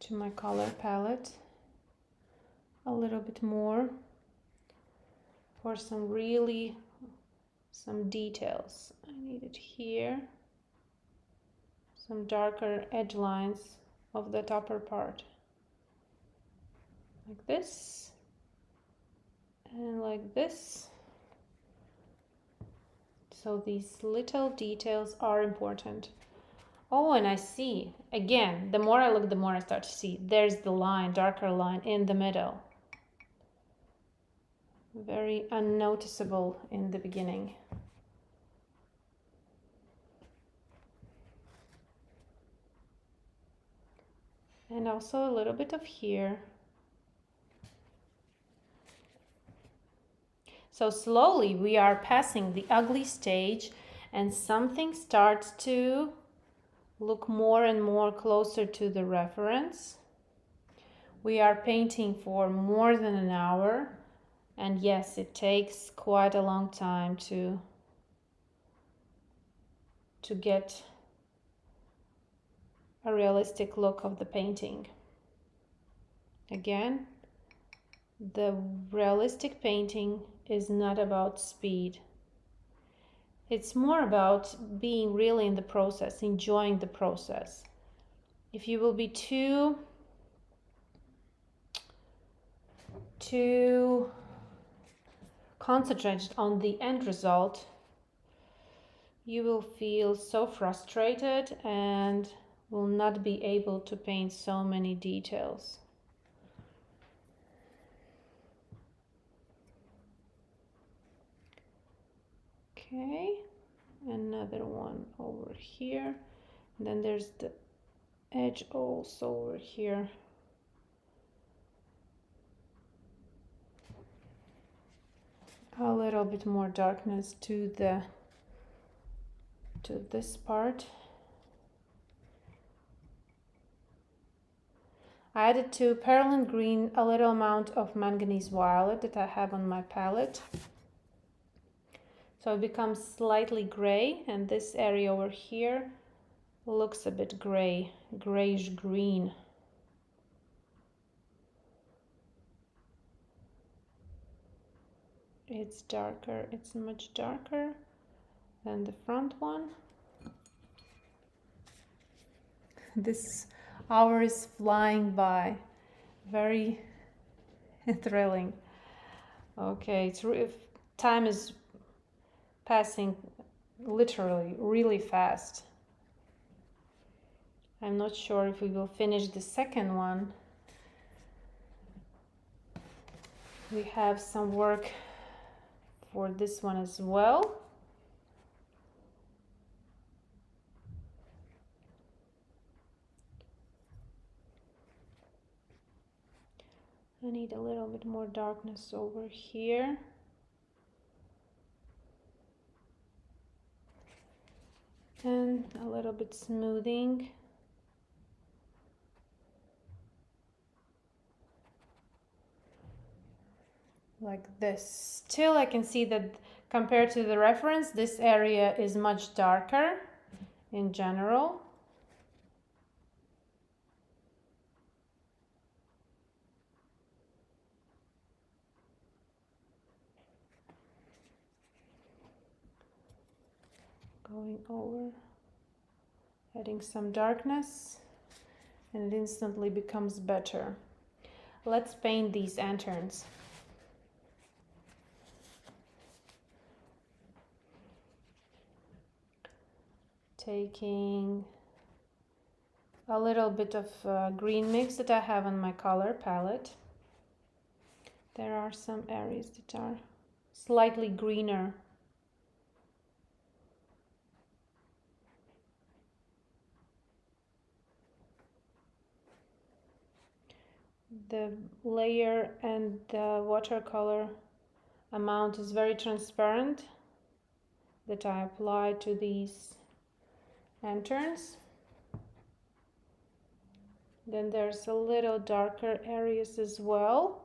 to my color palette a little bit more for some details. I need it here, some darker edge lines of that upper part. this and like this. So these little details are important. Oh, and I see, again, the more I look, the more I start to see. There's the line, darker line in the middle. Very unnoticeable in the beginning. And also a little bit of here. So slowly we are passing the ugly stage and something starts to look more and more closer to the reference. We are painting for more than an hour, and yes, it takes quite a long time to get a realistic look of the painting. Again, the realistic painting is not about speed. It's more about being really in the process, enjoying the process. If you will be too concentrated on the end result, you will feel so frustrated and will not be able to paint so many details. Okay, another one over here. And then there's the edge also over here. A little bit more darkness to this part. I added to Perylene Green a little amount of Manganese Violet that I have on my palette. So it becomes slightly gray, and this area over here looks a bit gray, grayish green. It's darker, it's much darker than the front one. This hour is flying by, very thrilling. Okay, time is passing literally really fast. I'm not sure if we will finish the second one. We have some work for this one as well. I need a little bit more darkness over here. And a little bit smoothing. Like this. Still I can see that compared to the reference, this area is much darker in general. Going over, adding some darkness, and it instantly becomes better. Let's paint these lanterns. Taking a little bit of green mix that I have on my color palette. There are some areas that are slightly greener. The layer and the watercolor amount is very transparent that I apply to these lanterns. Then there's a little darker areas as well,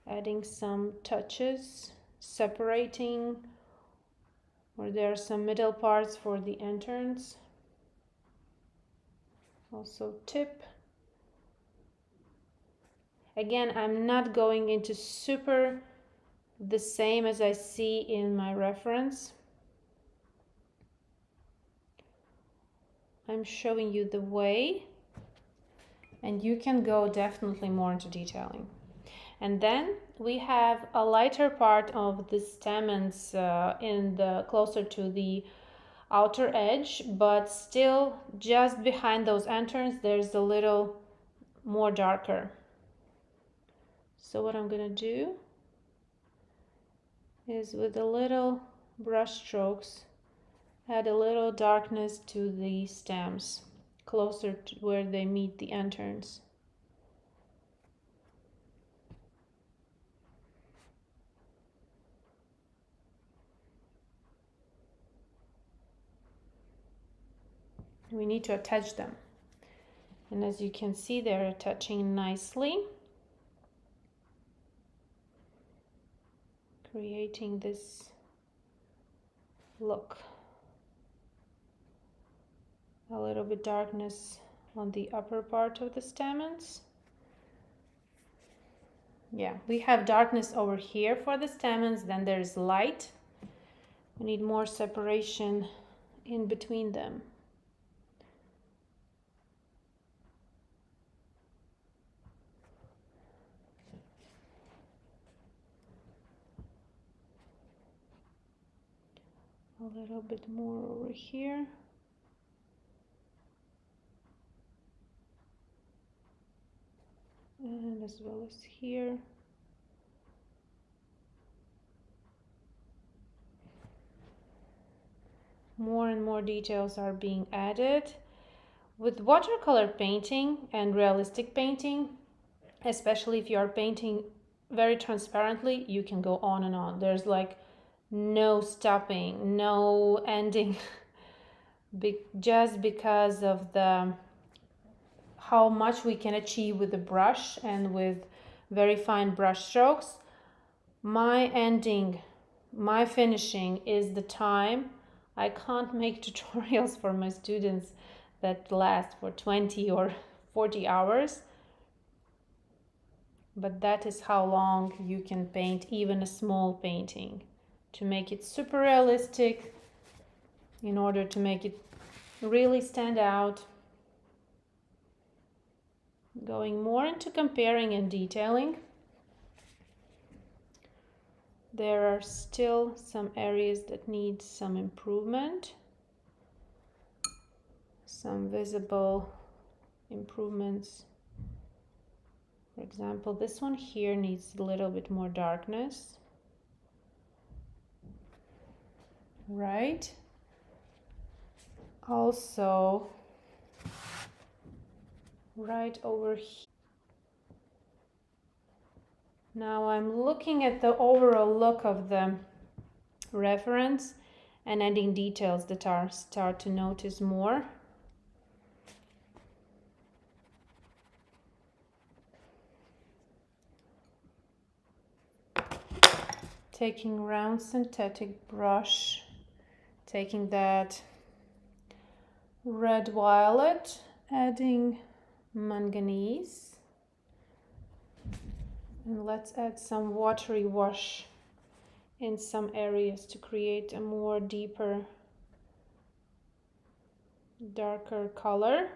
adding some touches, separating where there are some middle parts for the lanterns. Also tip. Again, I'm not going into super the same as I see in my reference. I'm showing you the way, and you can go definitely more into detailing. And then we have a lighter part of the stamens closer to the outer edge, but still just behind those anthers there's a little more darker. So what I'm gonna do is with the little brush strokes add a little darkness to the stems closer to where they meet the anthers. We need to attach them, and as you can see they're attaching nicely, creating this look. A little bit darkness on the upper part of the stamens. Yeah, we have darkness over here for the stamens, then there's light. We need more separation in between them. A little bit more over here. And as well as here. More and more details are being added. With watercolor painting and realistic painting, especially if you are painting very transparently, you can go on and on. There's like no stopping, no ending, just because of how much we can achieve with the brush and with very fine brush strokes. My ending, my finishing is the time. I can't make tutorials for my students that last for 20 or 40 hours. But that is how long you can paint even a small painting, to make it super realistic, in order to make it really stand out. Going more into comparing and detailing. There are still some areas that need some improvement, some visible improvements. For example, this one here needs a little bit more darkness. Right? Also, right over here. Now I'm looking at the overall look of the reference and adding details that are start to notice more. Taking round synthetic brush, taking that red violet, adding manganese, and let's add some watery wash in some areas to create a more deeper, darker color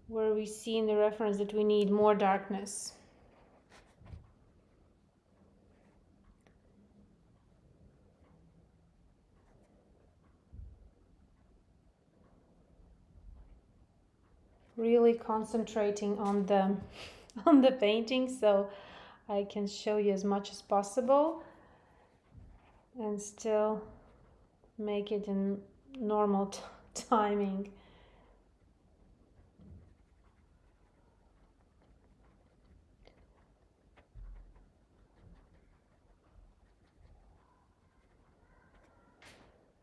where we see in the reference that we need more darkness. Really concentrating on the painting so I can show you as much as possible and still make it in normal timing.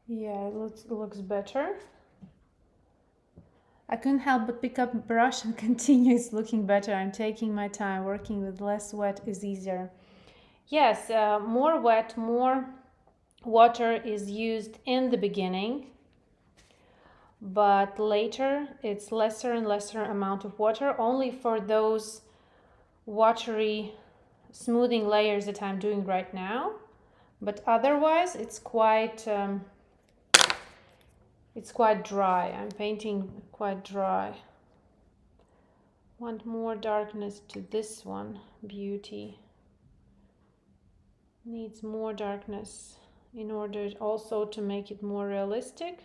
Yeah, it looks better. I couldn't help but pick up a brush and continue. It's looking better. I'm taking my time. Working with less wet is easier. Yes, more wet, more water is used in the beginning, but later it's lesser and lesser amount of water, only for those watery smoothing layers that I'm doing right now. But otherwise it's quite dry. I'm painting quite dry. Want more darkness to this one. Beauty needs more darkness in order also to make it more realistic.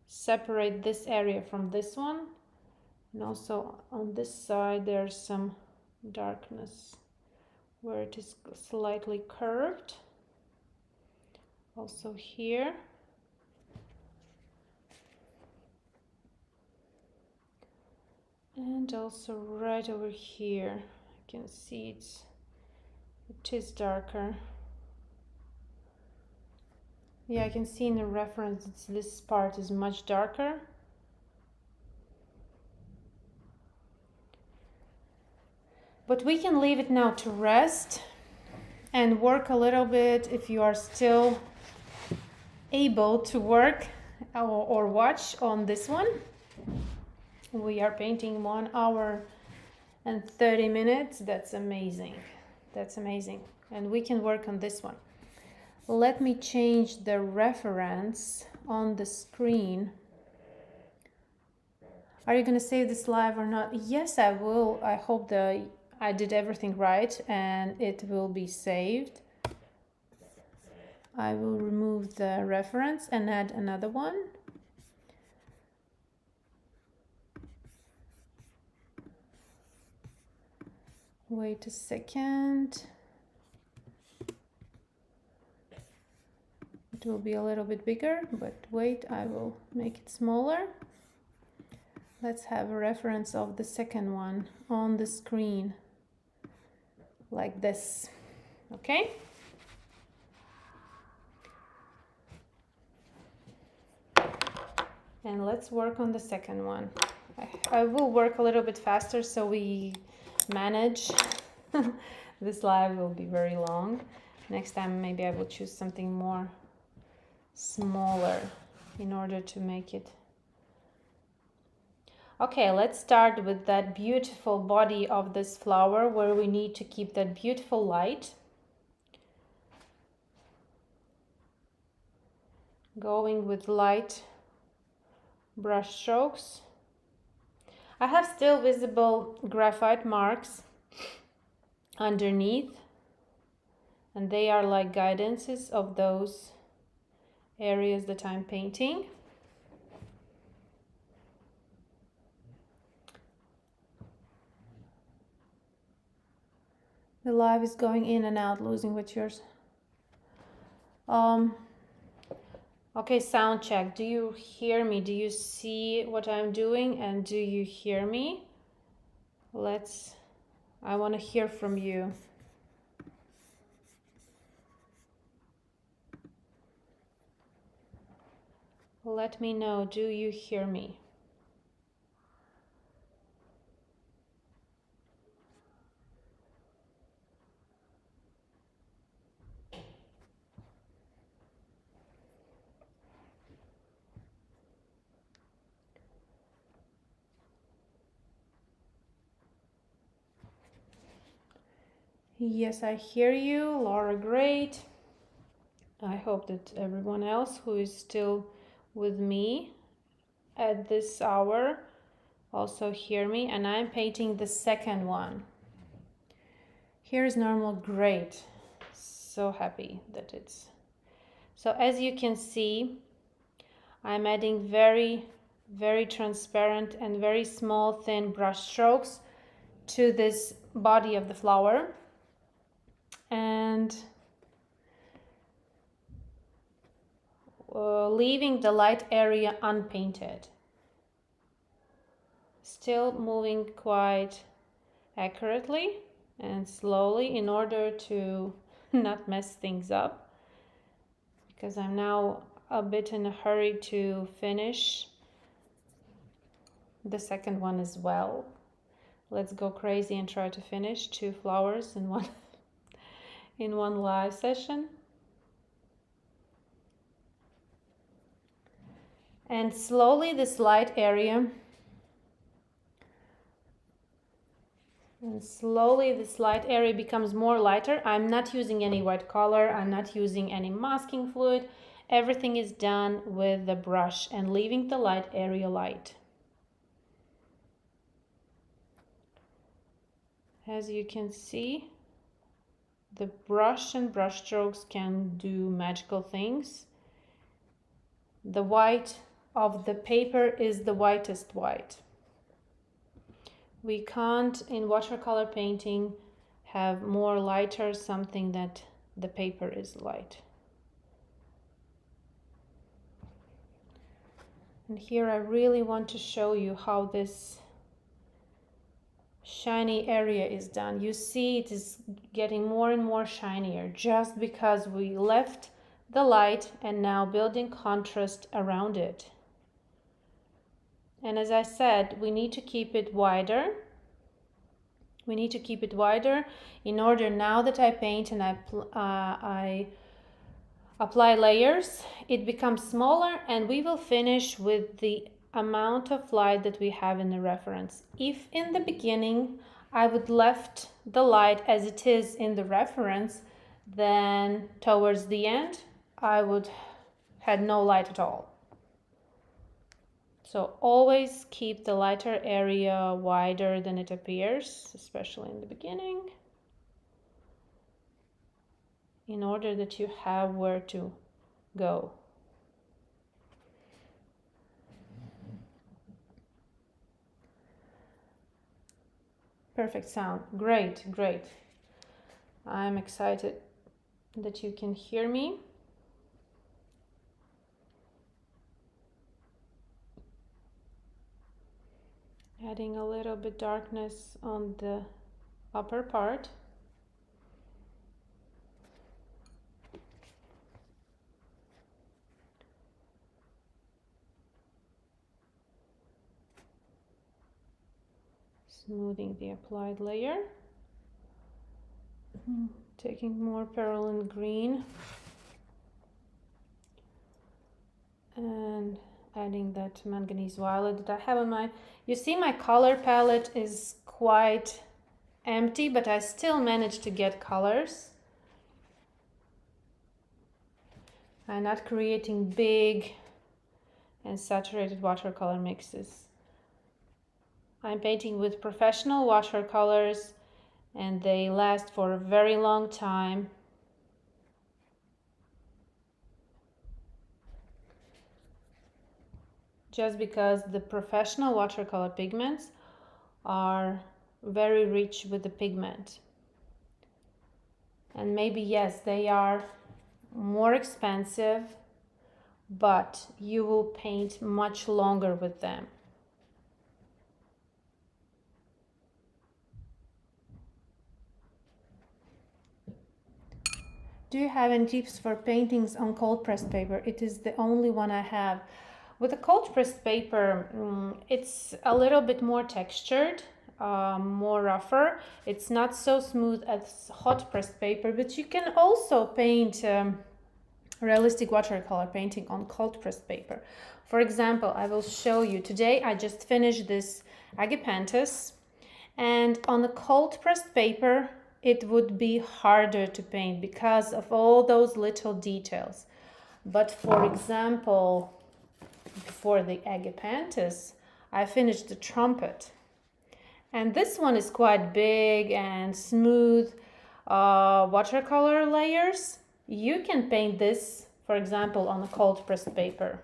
Separate this area from this one, and also on this side there's some darkness where it is slightly curved. Also here. And also right over here. You can see it is darker. Yeah, I can see in the reference this part is much darker. But we can leave it now to rest and work a little bit if you are still able to work or watch on this one. We are painting 1 hour and 30 minutes. That's amazing. That's amazing. And we can work on this one. Let me change the reference on the screen. Are you going to save this live or not? Yes, I will. I hope that I did everything right and it will be saved. I will remove the reference and add another one. Wait a second. It will be a little bit bigger, but wait, I will make it smaller. Let's have a reference of the second one on the screen, like this, okay? And let's work on the second one. I will work a little bit faster so we manage. This live will be very long. Next time maybe I will choose something more smaller in order to make it. Okay, let's start with that beautiful body of this flower where we need to keep that beautiful light. Going with light brush strokes. I have still visible graphite marks underneath, and they are like guidances of those areas that I'm painting. The live is going in and out, losing what's yours. Okay, sound check. Do you hear me? Do you see what I'm doing? And do you hear me? I want to hear from you. Let me know, do you hear me? Yes, I hear you, Laura, great. I hope that everyone else who is still with me at this hour also hear me, and I'm painting the second one. Here's normal, great. So happy that it's... So as you can see, I'm adding very, very transparent and very small thin brush strokes to this body of the flower. And leaving the light area unpainted. Still moving quite accurately and slowly in order to not mess things up, because I'm now a bit in a hurry to finish the second one as well. Let's go crazy and try to finish 2 flowers in one in one live session. And slowly this light area, becomes more lighter. I'm not using any white color, I'm not using any masking fluid. Everything is done with the brush and leaving the light area light. As you can see, the brush and brush strokes can do magical things. The white of the paper is the whitest white. We can't, in watercolor painting, have more lighter something that the paper is light. And here I really want to show you how this shiny area is done. You see it is getting more and more shinier just because we left the light and now building contrast around it. And as I said, we need to keep it wider. We need to keep it wider in order, now that I paint and I apply layers, it becomes smaller and we will finish with the amount of light that we have in the reference. If in the beginning I would left the light as it is in the reference, then towards the end I would had no light at all. So always keep the lighter area wider than it appears, especially in the beginning, in order that you have where to go. Perfect sound. Great, great. I'm excited that you can hear me. Adding a little bit darkness on the upper part. Smoothing the applied layer. Taking more Perylene Green and adding that Manganese Violet that I have on my... You see my color palette is quite empty, but I still managed to get colors. I'm not creating big and saturated watercolor mixes. I'm painting with professional watercolors and they last for a very long time. Just because the professional watercolor pigments are very rich with the pigment. And maybe, yes, they are more expensive, but you will paint much longer with them. Do you have any tips for paintings on cold pressed paper? It is the only one I have. With a cold pressed paper, it's a little bit more textured, more rougher. It's not so smooth as hot pressed paper, but you can also paint realistic watercolor painting on cold pressed paper. For example, I will show you. Today I just finished this agapanthus, and on a cold pressed paper it would be harder to paint because of all those little details. But for example, for the agapanthus, I finished the trumpet. And this one is quite big and smooth watercolor layers. You can paint this, for example, on a cold pressed paper.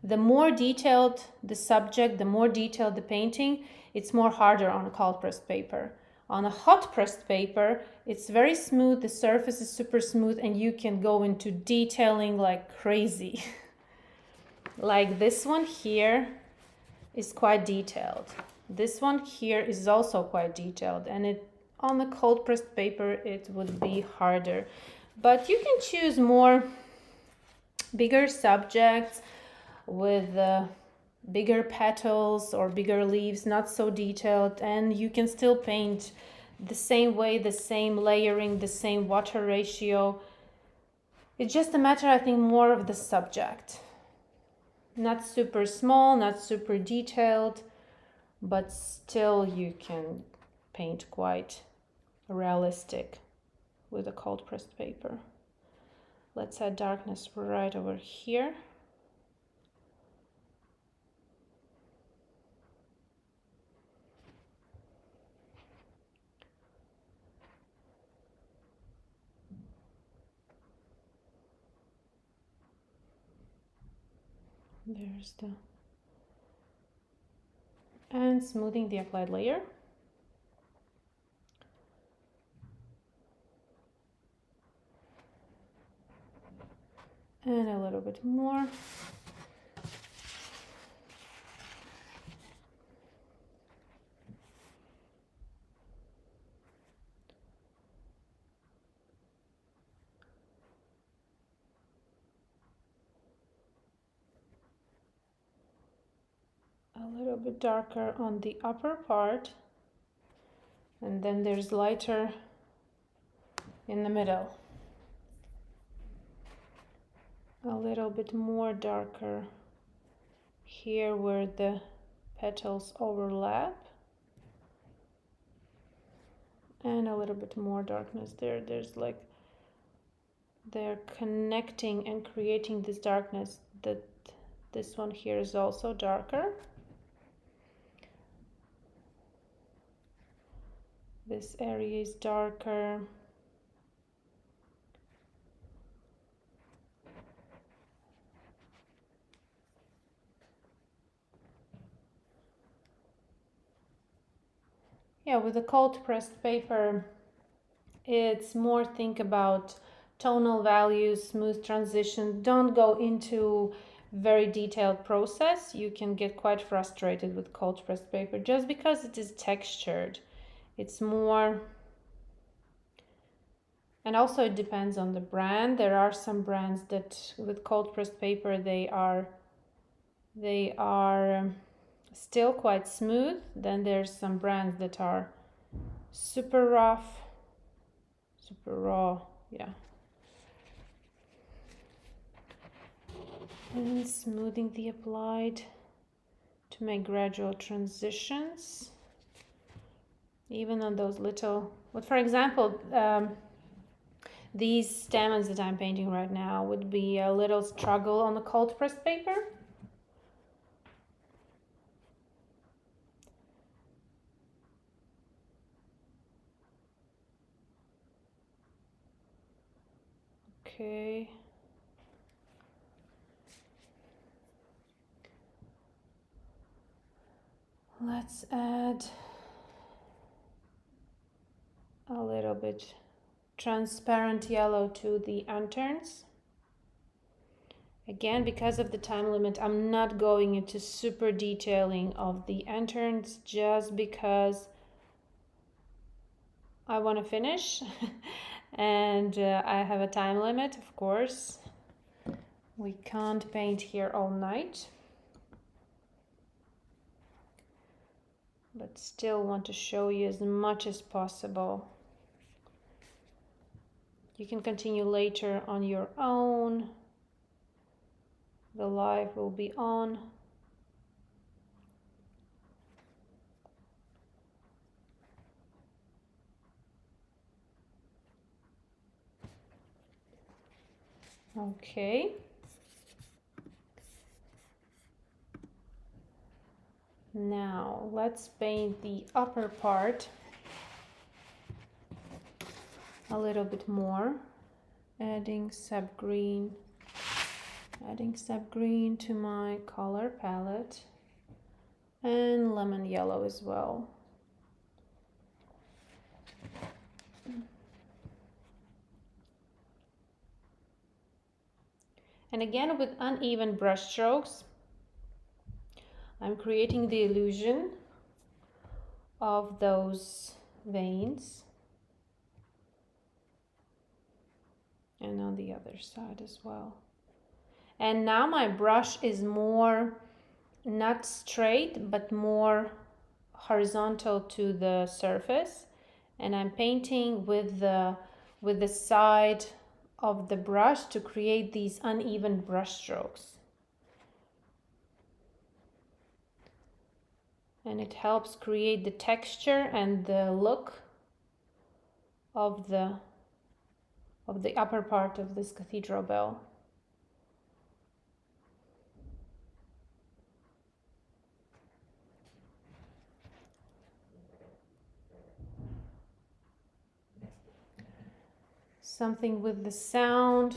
The more detailed the subject, the more detailed the painting, it's more harder on a cold pressed paper. On a hot pressed paper, it's very smooth, the surface is super smooth, and you can go into detailing like crazy. Like this one here is quite detailed. This one here is also quite detailed, and on the cold pressed paper it would be harder. But you can choose more bigger subjects with bigger petals or bigger leaves, not so detailed, and you can still paint the same way, the same layering, the same water ratio. It's just a matter, I think, more of the subject. Not super small, not super detailed, but still you can paint quite realistic with a cold pressed paper. Let's add darkness right over here. There's the, and smoothing the applied layer. And a little bit more. A little bit darker on the upper part, and then there's lighter in the middle. A little bit more darker here where the petals overlap, and a little bit more darkness there. There's like, they're connecting and creating this darkness. That this one here is also darker. This area is darker. Yeah, with the cold pressed paper, it's more think about tonal values, smooth transition. Don't go into very detailed process. You can get quite frustrated with cold pressed paper just because it is textured. It's more, and also it depends on the brand. There are some brands that with cold pressed paper they are still quite smooth. Then there's some brands that are super rough, super raw. Yeah. And smoothing the applied to make gradual transitions, even on those little, but for example, these stamens that I'm painting right now would be a little struggle on the cold pressed paper. Okay. Let's add a little bit transparent yellow to the lanterns. Again, because of the time limit, I'm not going into super detailing of the lanterns just because I want to finish and I have a time limit, of course. We can't paint here all night, but still want to show you as much as possible. You can continue later on your own. The live will be on. Okay. Now let's paint the upper part a little bit more, adding Sap Green to my color palette, and lemon yellow as well. And again, with uneven brush strokes, I'm creating the illusion of those veins. And on the other side as well. And now my brush is more, not straight, but more horizontal to the surface. And I'm painting with the side of the brush to create these uneven brush strokes. And it helps create the texture and the look of the upper part of this cathedral bell. Something with the sound.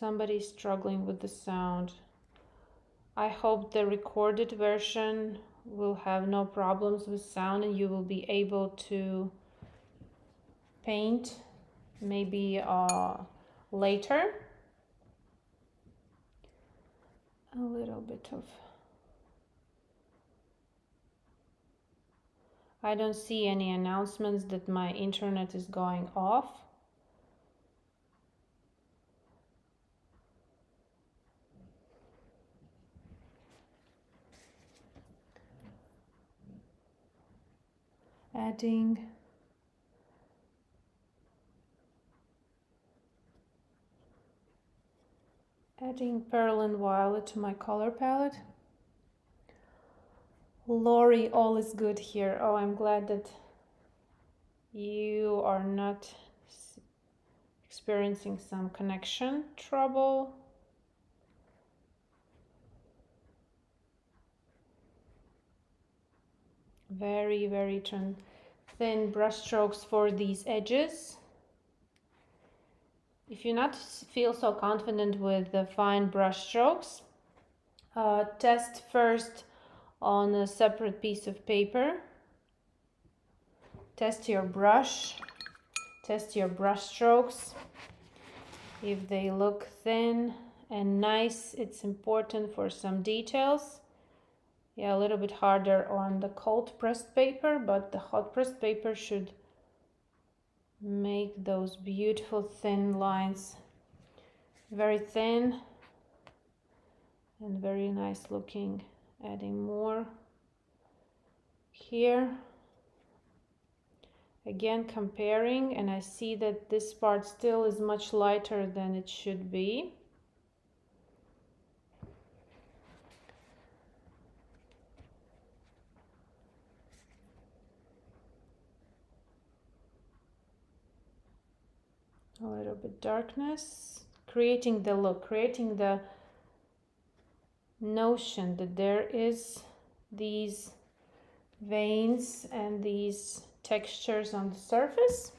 Somebody's struggling with the sound. I hope the recorded version will have no problems with sound and you will be able to paint maybe later. A little bit of... I don't see any announcements that my internet is going off. Adding Perylene Violet to my color palette. Lori, all is good here. Oh, I'm glad that you are not experiencing some connection trouble. Very, very thin brush strokes for these edges. If you not feel so confident with the fine brush strokes, test first on a separate piece of paper. Test your brush strokes. If they look thin and nice, it's important for some details. Yeah, a little bit harder on the cold pressed paper, but the hot pressed paper should make those beautiful thin lines very thin and very nice looking. Adding more here. Again, comparing, and I see that this part still is much lighter than it should be. A little bit darkness, creating the look, creating the notion that there is these veins and these textures on the surface.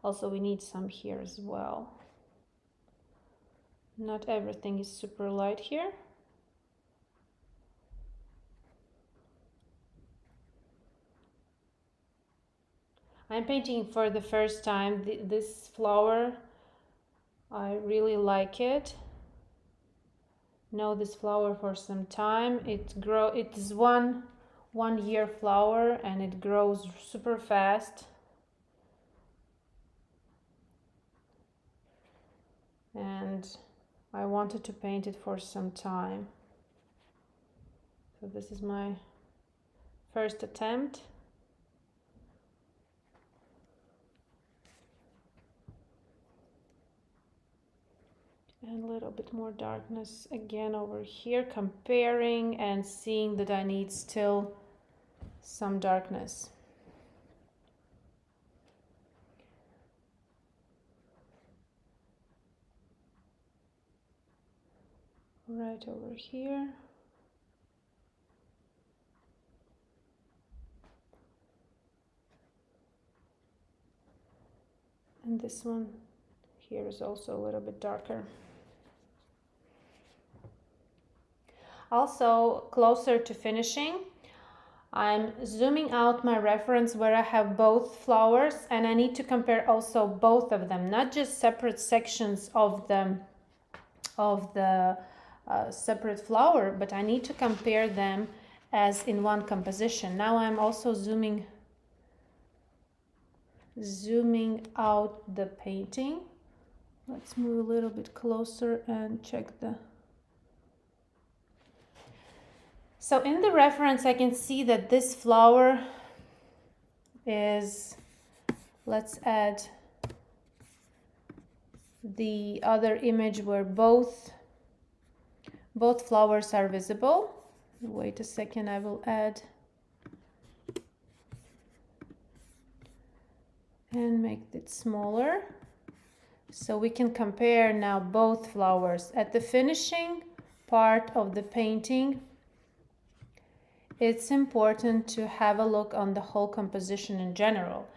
Also, we need some here as well. Not everything is super light here. I'm painting for the first time this flower. I really like it. Know this flower for some time. It is one year flower and it grows super fast. And I wanted to paint it for some time. So this is my first attempt. And a little bit more darkness again over here, comparing and seeing that I need still some darkness. Right over here. And this one here is also a little bit darker. Also, closer to finishing, I'm zooming out my reference where I have both flowers, and I need to compare also both of them, not just separate sections of the separate flower, but I need to compare them as in one composition. Now I'm also zooming out the painting. Let's move a little bit closer and check the... So in the reference, I can see that this flower is, let's add the other image where both flowers are visible. Wait a second, I will add and make it smaller. So we can compare now both flowers. At the finishing part of the painting, it's important to have a look on the whole composition in general.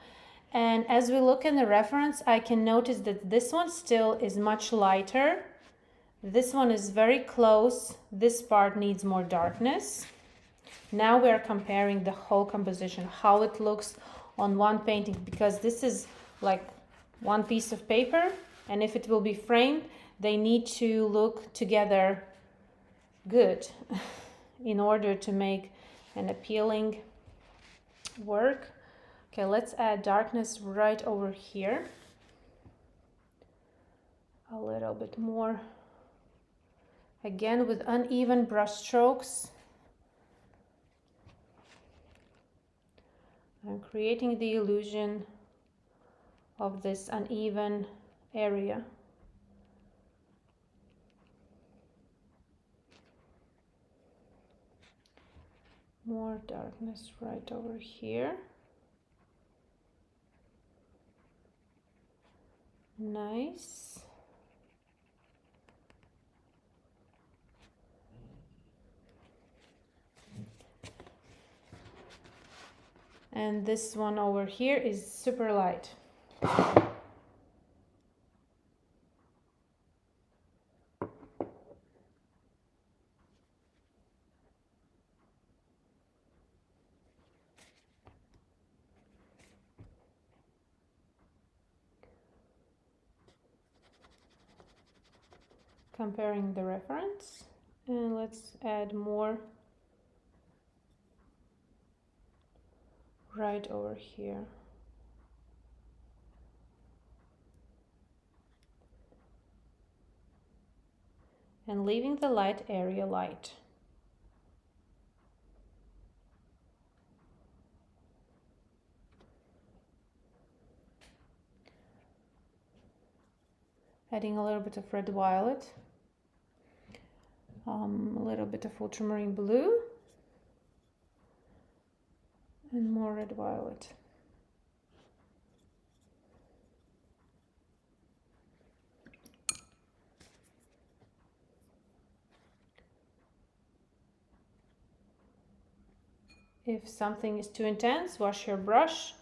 And as we look in the reference, I can notice that this one still is much lighter. This one is very close. This part needs more darkness. Now we are comparing the whole composition, how it looks on one painting, because this is like one piece of paper, and if it will be framed, they need to look together good in order to make an appealing work. Okay, let's add darkness right over here. A little bit more. Again, with uneven brush strokes. I'm creating the illusion of this uneven area. More darkness right over here. Nice. And this one over here is super light. Comparing the reference, and let's add more right over here. And leaving the light area light. Adding a little bit of red violet, a little bit of ultramarine blue, and more red violet. If something is too intense, wash your brush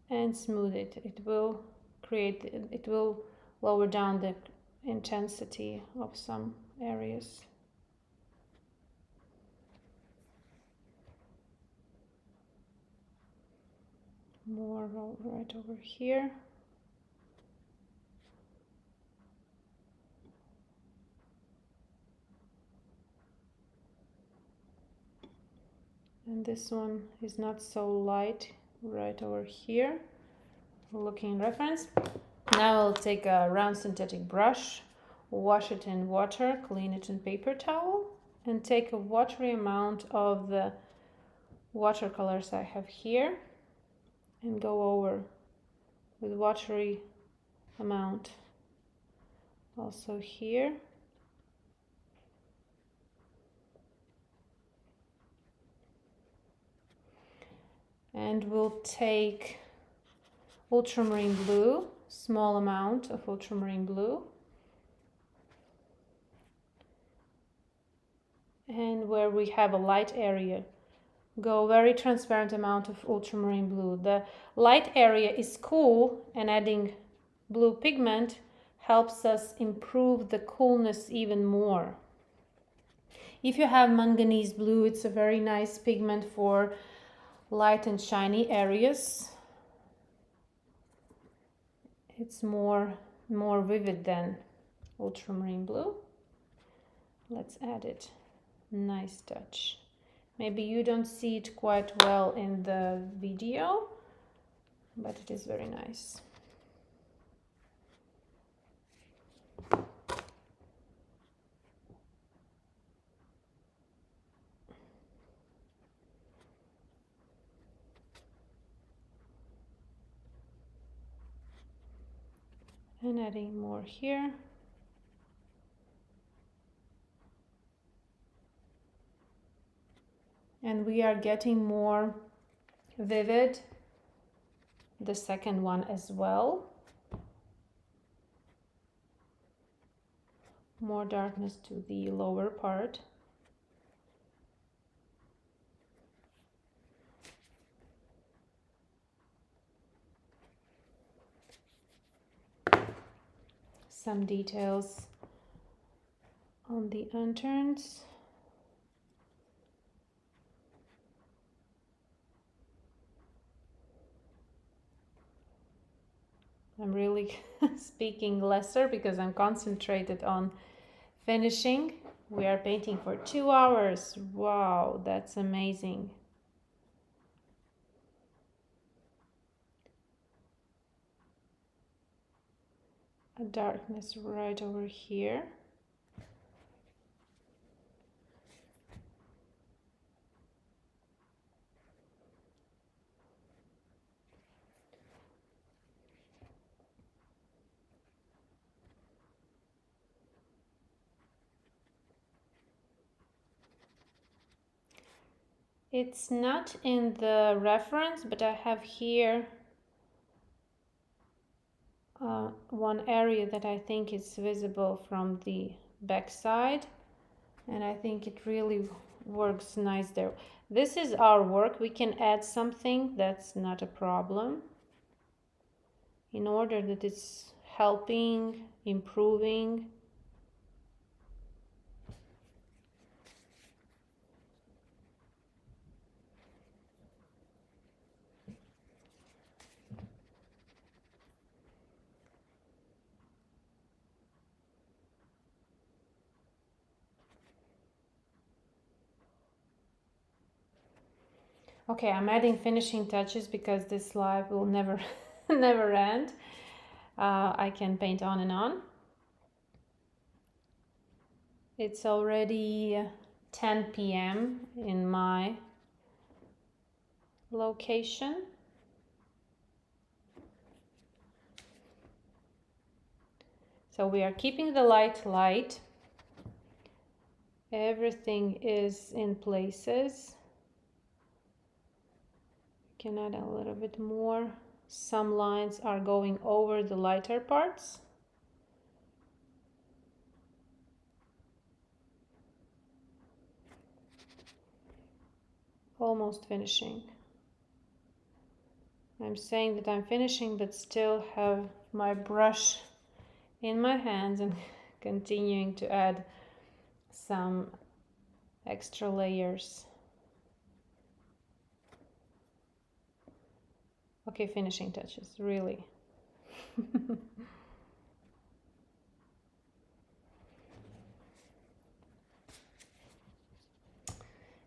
and smooth it. It will lower down the intensity of some areas. More right over here. And this one is not so light right over here. Looking reference. Now I'll take a round synthetic brush, wash it in water, clean it in paper towel, and take a watery amount of the watercolors I have here and go over with watery amount also here. And we'll take ultramarine blue, small amount of ultramarine blue. And where we have a light area, go very transparent amount of ultramarine blue. The light area is cool, and adding blue pigment helps us improve the coolness even more. If you have manganese blue, it's a very nice pigment for light and shiny areas. It's more vivid than ultramarine blue. Let's add it. Nice touch. Maybe you don't see it quite well in the video, but it is very nice. And adding more here. And we are getting more vivid the second one as well. More darkness to the lower part. some details on the undertones. I'm really speaking lesser because I'm concentrated on finishing. We are painting for 2 hours. Wow, that's amazing. A darkness right over here. It's not in the reference, but I have here one area that I think is visible from the back side, and I think it really works nice there. This is our work. We can add something, that's not a problem, in order that it's helping, improving. Okay, I'm adding finishing touches because this live will never never end. I can paint on and on. It's already 10 p.m. in my location. So we are keeping the light. Everything is in places. Can add a little bit more. Some lines are going over the lighter parts. Almost finishing. I'm saying that I'm finishing, but still have my brush in my hands and continuing to add some extra layers. Okay, finishing touches, really.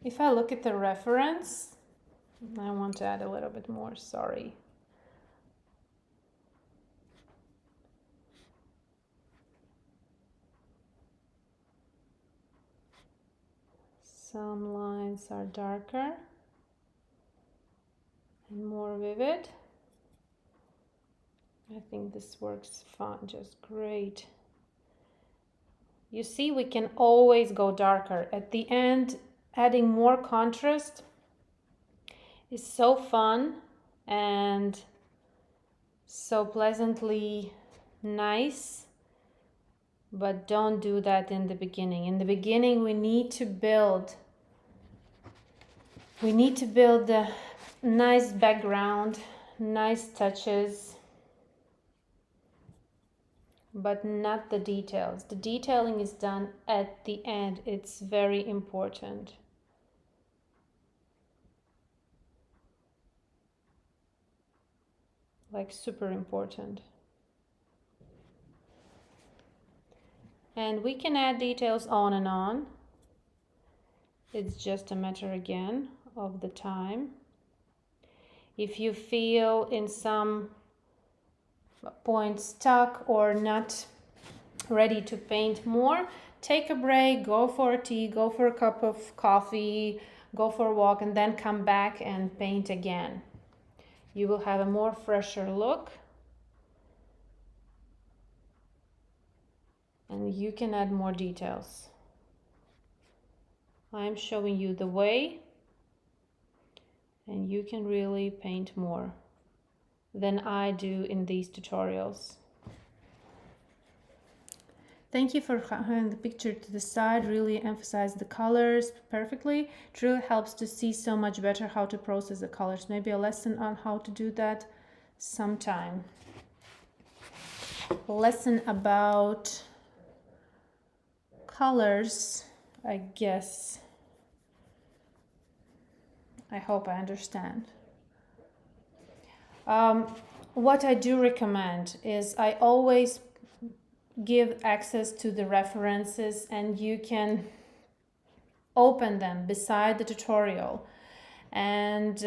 If I look at the reference, I want to add a little bit more, sorry. Some lines are darker and more vivid. I think this works fine, just great. You see, we can always go darker. At the end, adding more contrast is so fun and so pleasantly nice, but don't do that in the beginning. In the beginning, we need to build the nice background, nice touches, but not the details. The detailing is done at the end. It's very important. Like super important. And we can add details on and on. It's just a matter again of the time. If you feel in some point stuck or not ready to paint more, take a break, go for a tea, go for a cup of coffee, go for a walk, and then come back and paint again. You will have a more fresher look, and you can add more details. I'm showing you the way, and you can really paint more than I do in these tutorials. Thank you for having the picture to the side, really emphasize the colors perfectly. It really helps to see so much better how to process the colors. Maybe a lesson on how to do that sometime. lesson about colors, I guess. I hope I understand. What I do recommend is I always give access to the references, and you can open them beside the tutorial and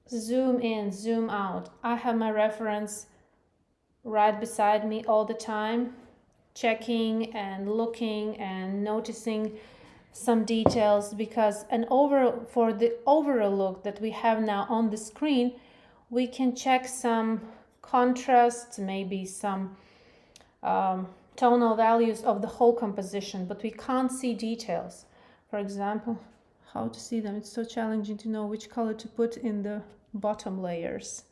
zoom in, zoom out. I have my reference right beside me all the time, checking and looking and noticing some details, because for the overall look that we have now on the screen, we can check some contrast, maybe some tonal values of the whole composition, but we can't see details. For example, how to see them. It's so challenging to know which color to put in the bottom layers.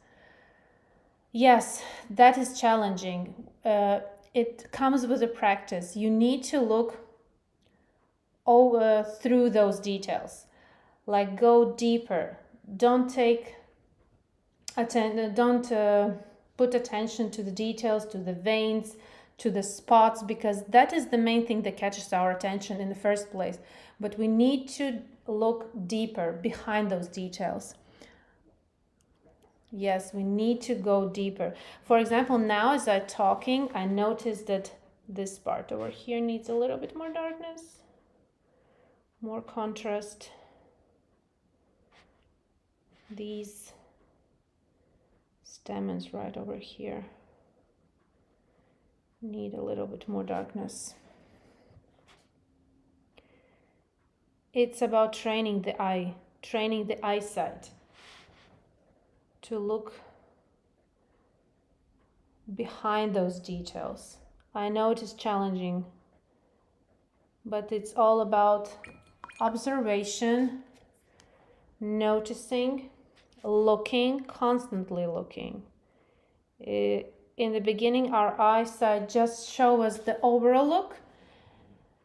Yes, that is challenging. It comes with a practice. You need to look over through those details, like go deeper. Don't put attention to the details, to the veins, to the spots, because that is the main thing that catches our attention in the first place. But we need to look deeper behind those details. Yes, we need to go deeper. For example, now as I'm talking, I noticed that this part over here needs a little bit more darkness, more contrast. These stamens right over here need a little bit more darkness. It's about training the eye, training the eyesight to look behind those details. I know it is challenging, but it's all about observation, noticing, looking, constantly looking. In the beginning, our eyesight just shows us the overall look,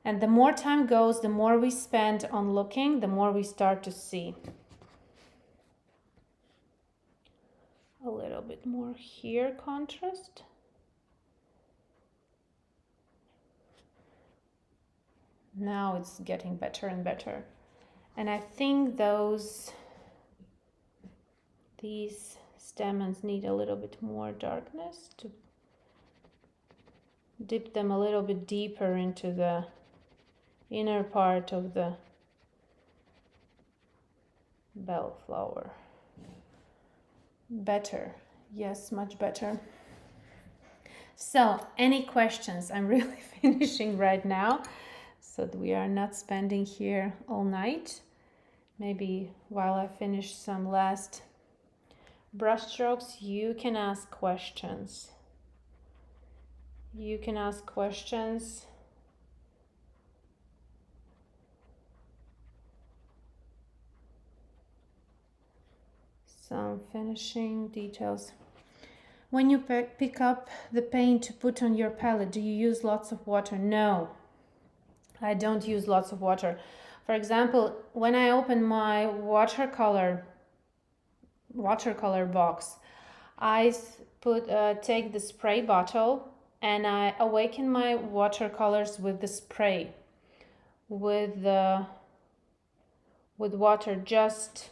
and the more time goes, the more we spend on looking, the more we start to see. A little bit more here, contrast. Now it's getting better and better. And I think these stamens need a little bit more darkness to dip them a little bit deeper into the inner part of the bellflower. Better. Yes, much better. So, any questions? I'm really finishing right now, so that we are not spending here all night. Maybe while I finish some last brush strokes, you can ask questions. You can ask questions. Some finishing details. When you pick up the paint to put on your palette, do you use lots of water? No, I don't use lots of water. For example, when I open my watercolor box, I take the spray bottle and I awaken my watercolors with the spray, with water, just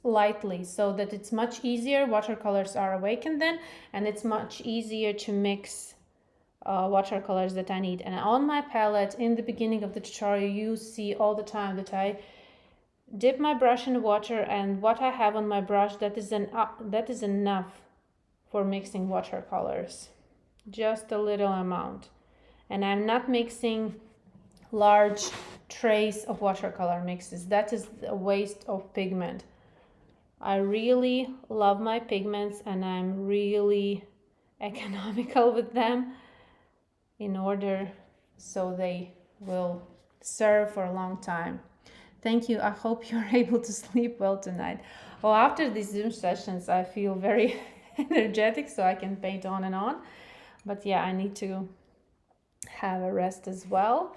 lightly, so that it's much easier. Watercolors are awakened then, and it's much easier to mix watercolors that I need. And on my palette, in the beginning of the tutorial, you see all the time that I dip my brush in water, and what I have on my brush, that is enough for mixing watercolors. Just a little amount. And I'm not mixing large trays of watercolor mixes. That is a waste of pigment. I really love my pigments, and I'm really economical with them in order so they will serve for a long time. Thank you. I hope you're able to sleep well tonight. Well, after these Zoom sessions, I feel very energetic, so I can paint on and on. But yeah, I need to have a rest as well.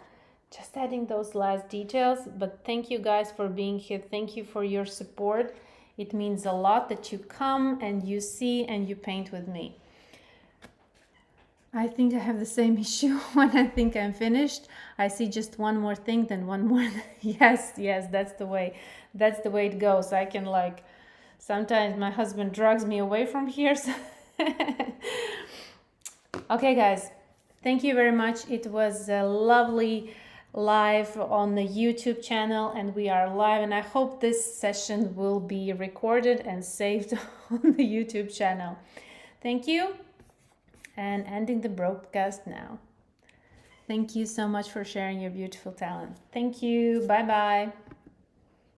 Just adding those last details. But thank you guys for being here. Thank you for your support. It means a lot that you come and you see and you paint with me. I think I have the same issue. When I think I'm finished, I see just one more thing, then one more. Yes, yes, that's the way. That's the way it goes. I can like, sometimes my husband drags me away from here. So okay, guys, thank you very much. It was a lovely live on the YouTube channel, and we are live, and I hope this session will be recorded and saved on the YouTube channel. Thank you, and ending the broadcast now. Thank you so much for sharing your beautiful talent. Thank you. Bye bye.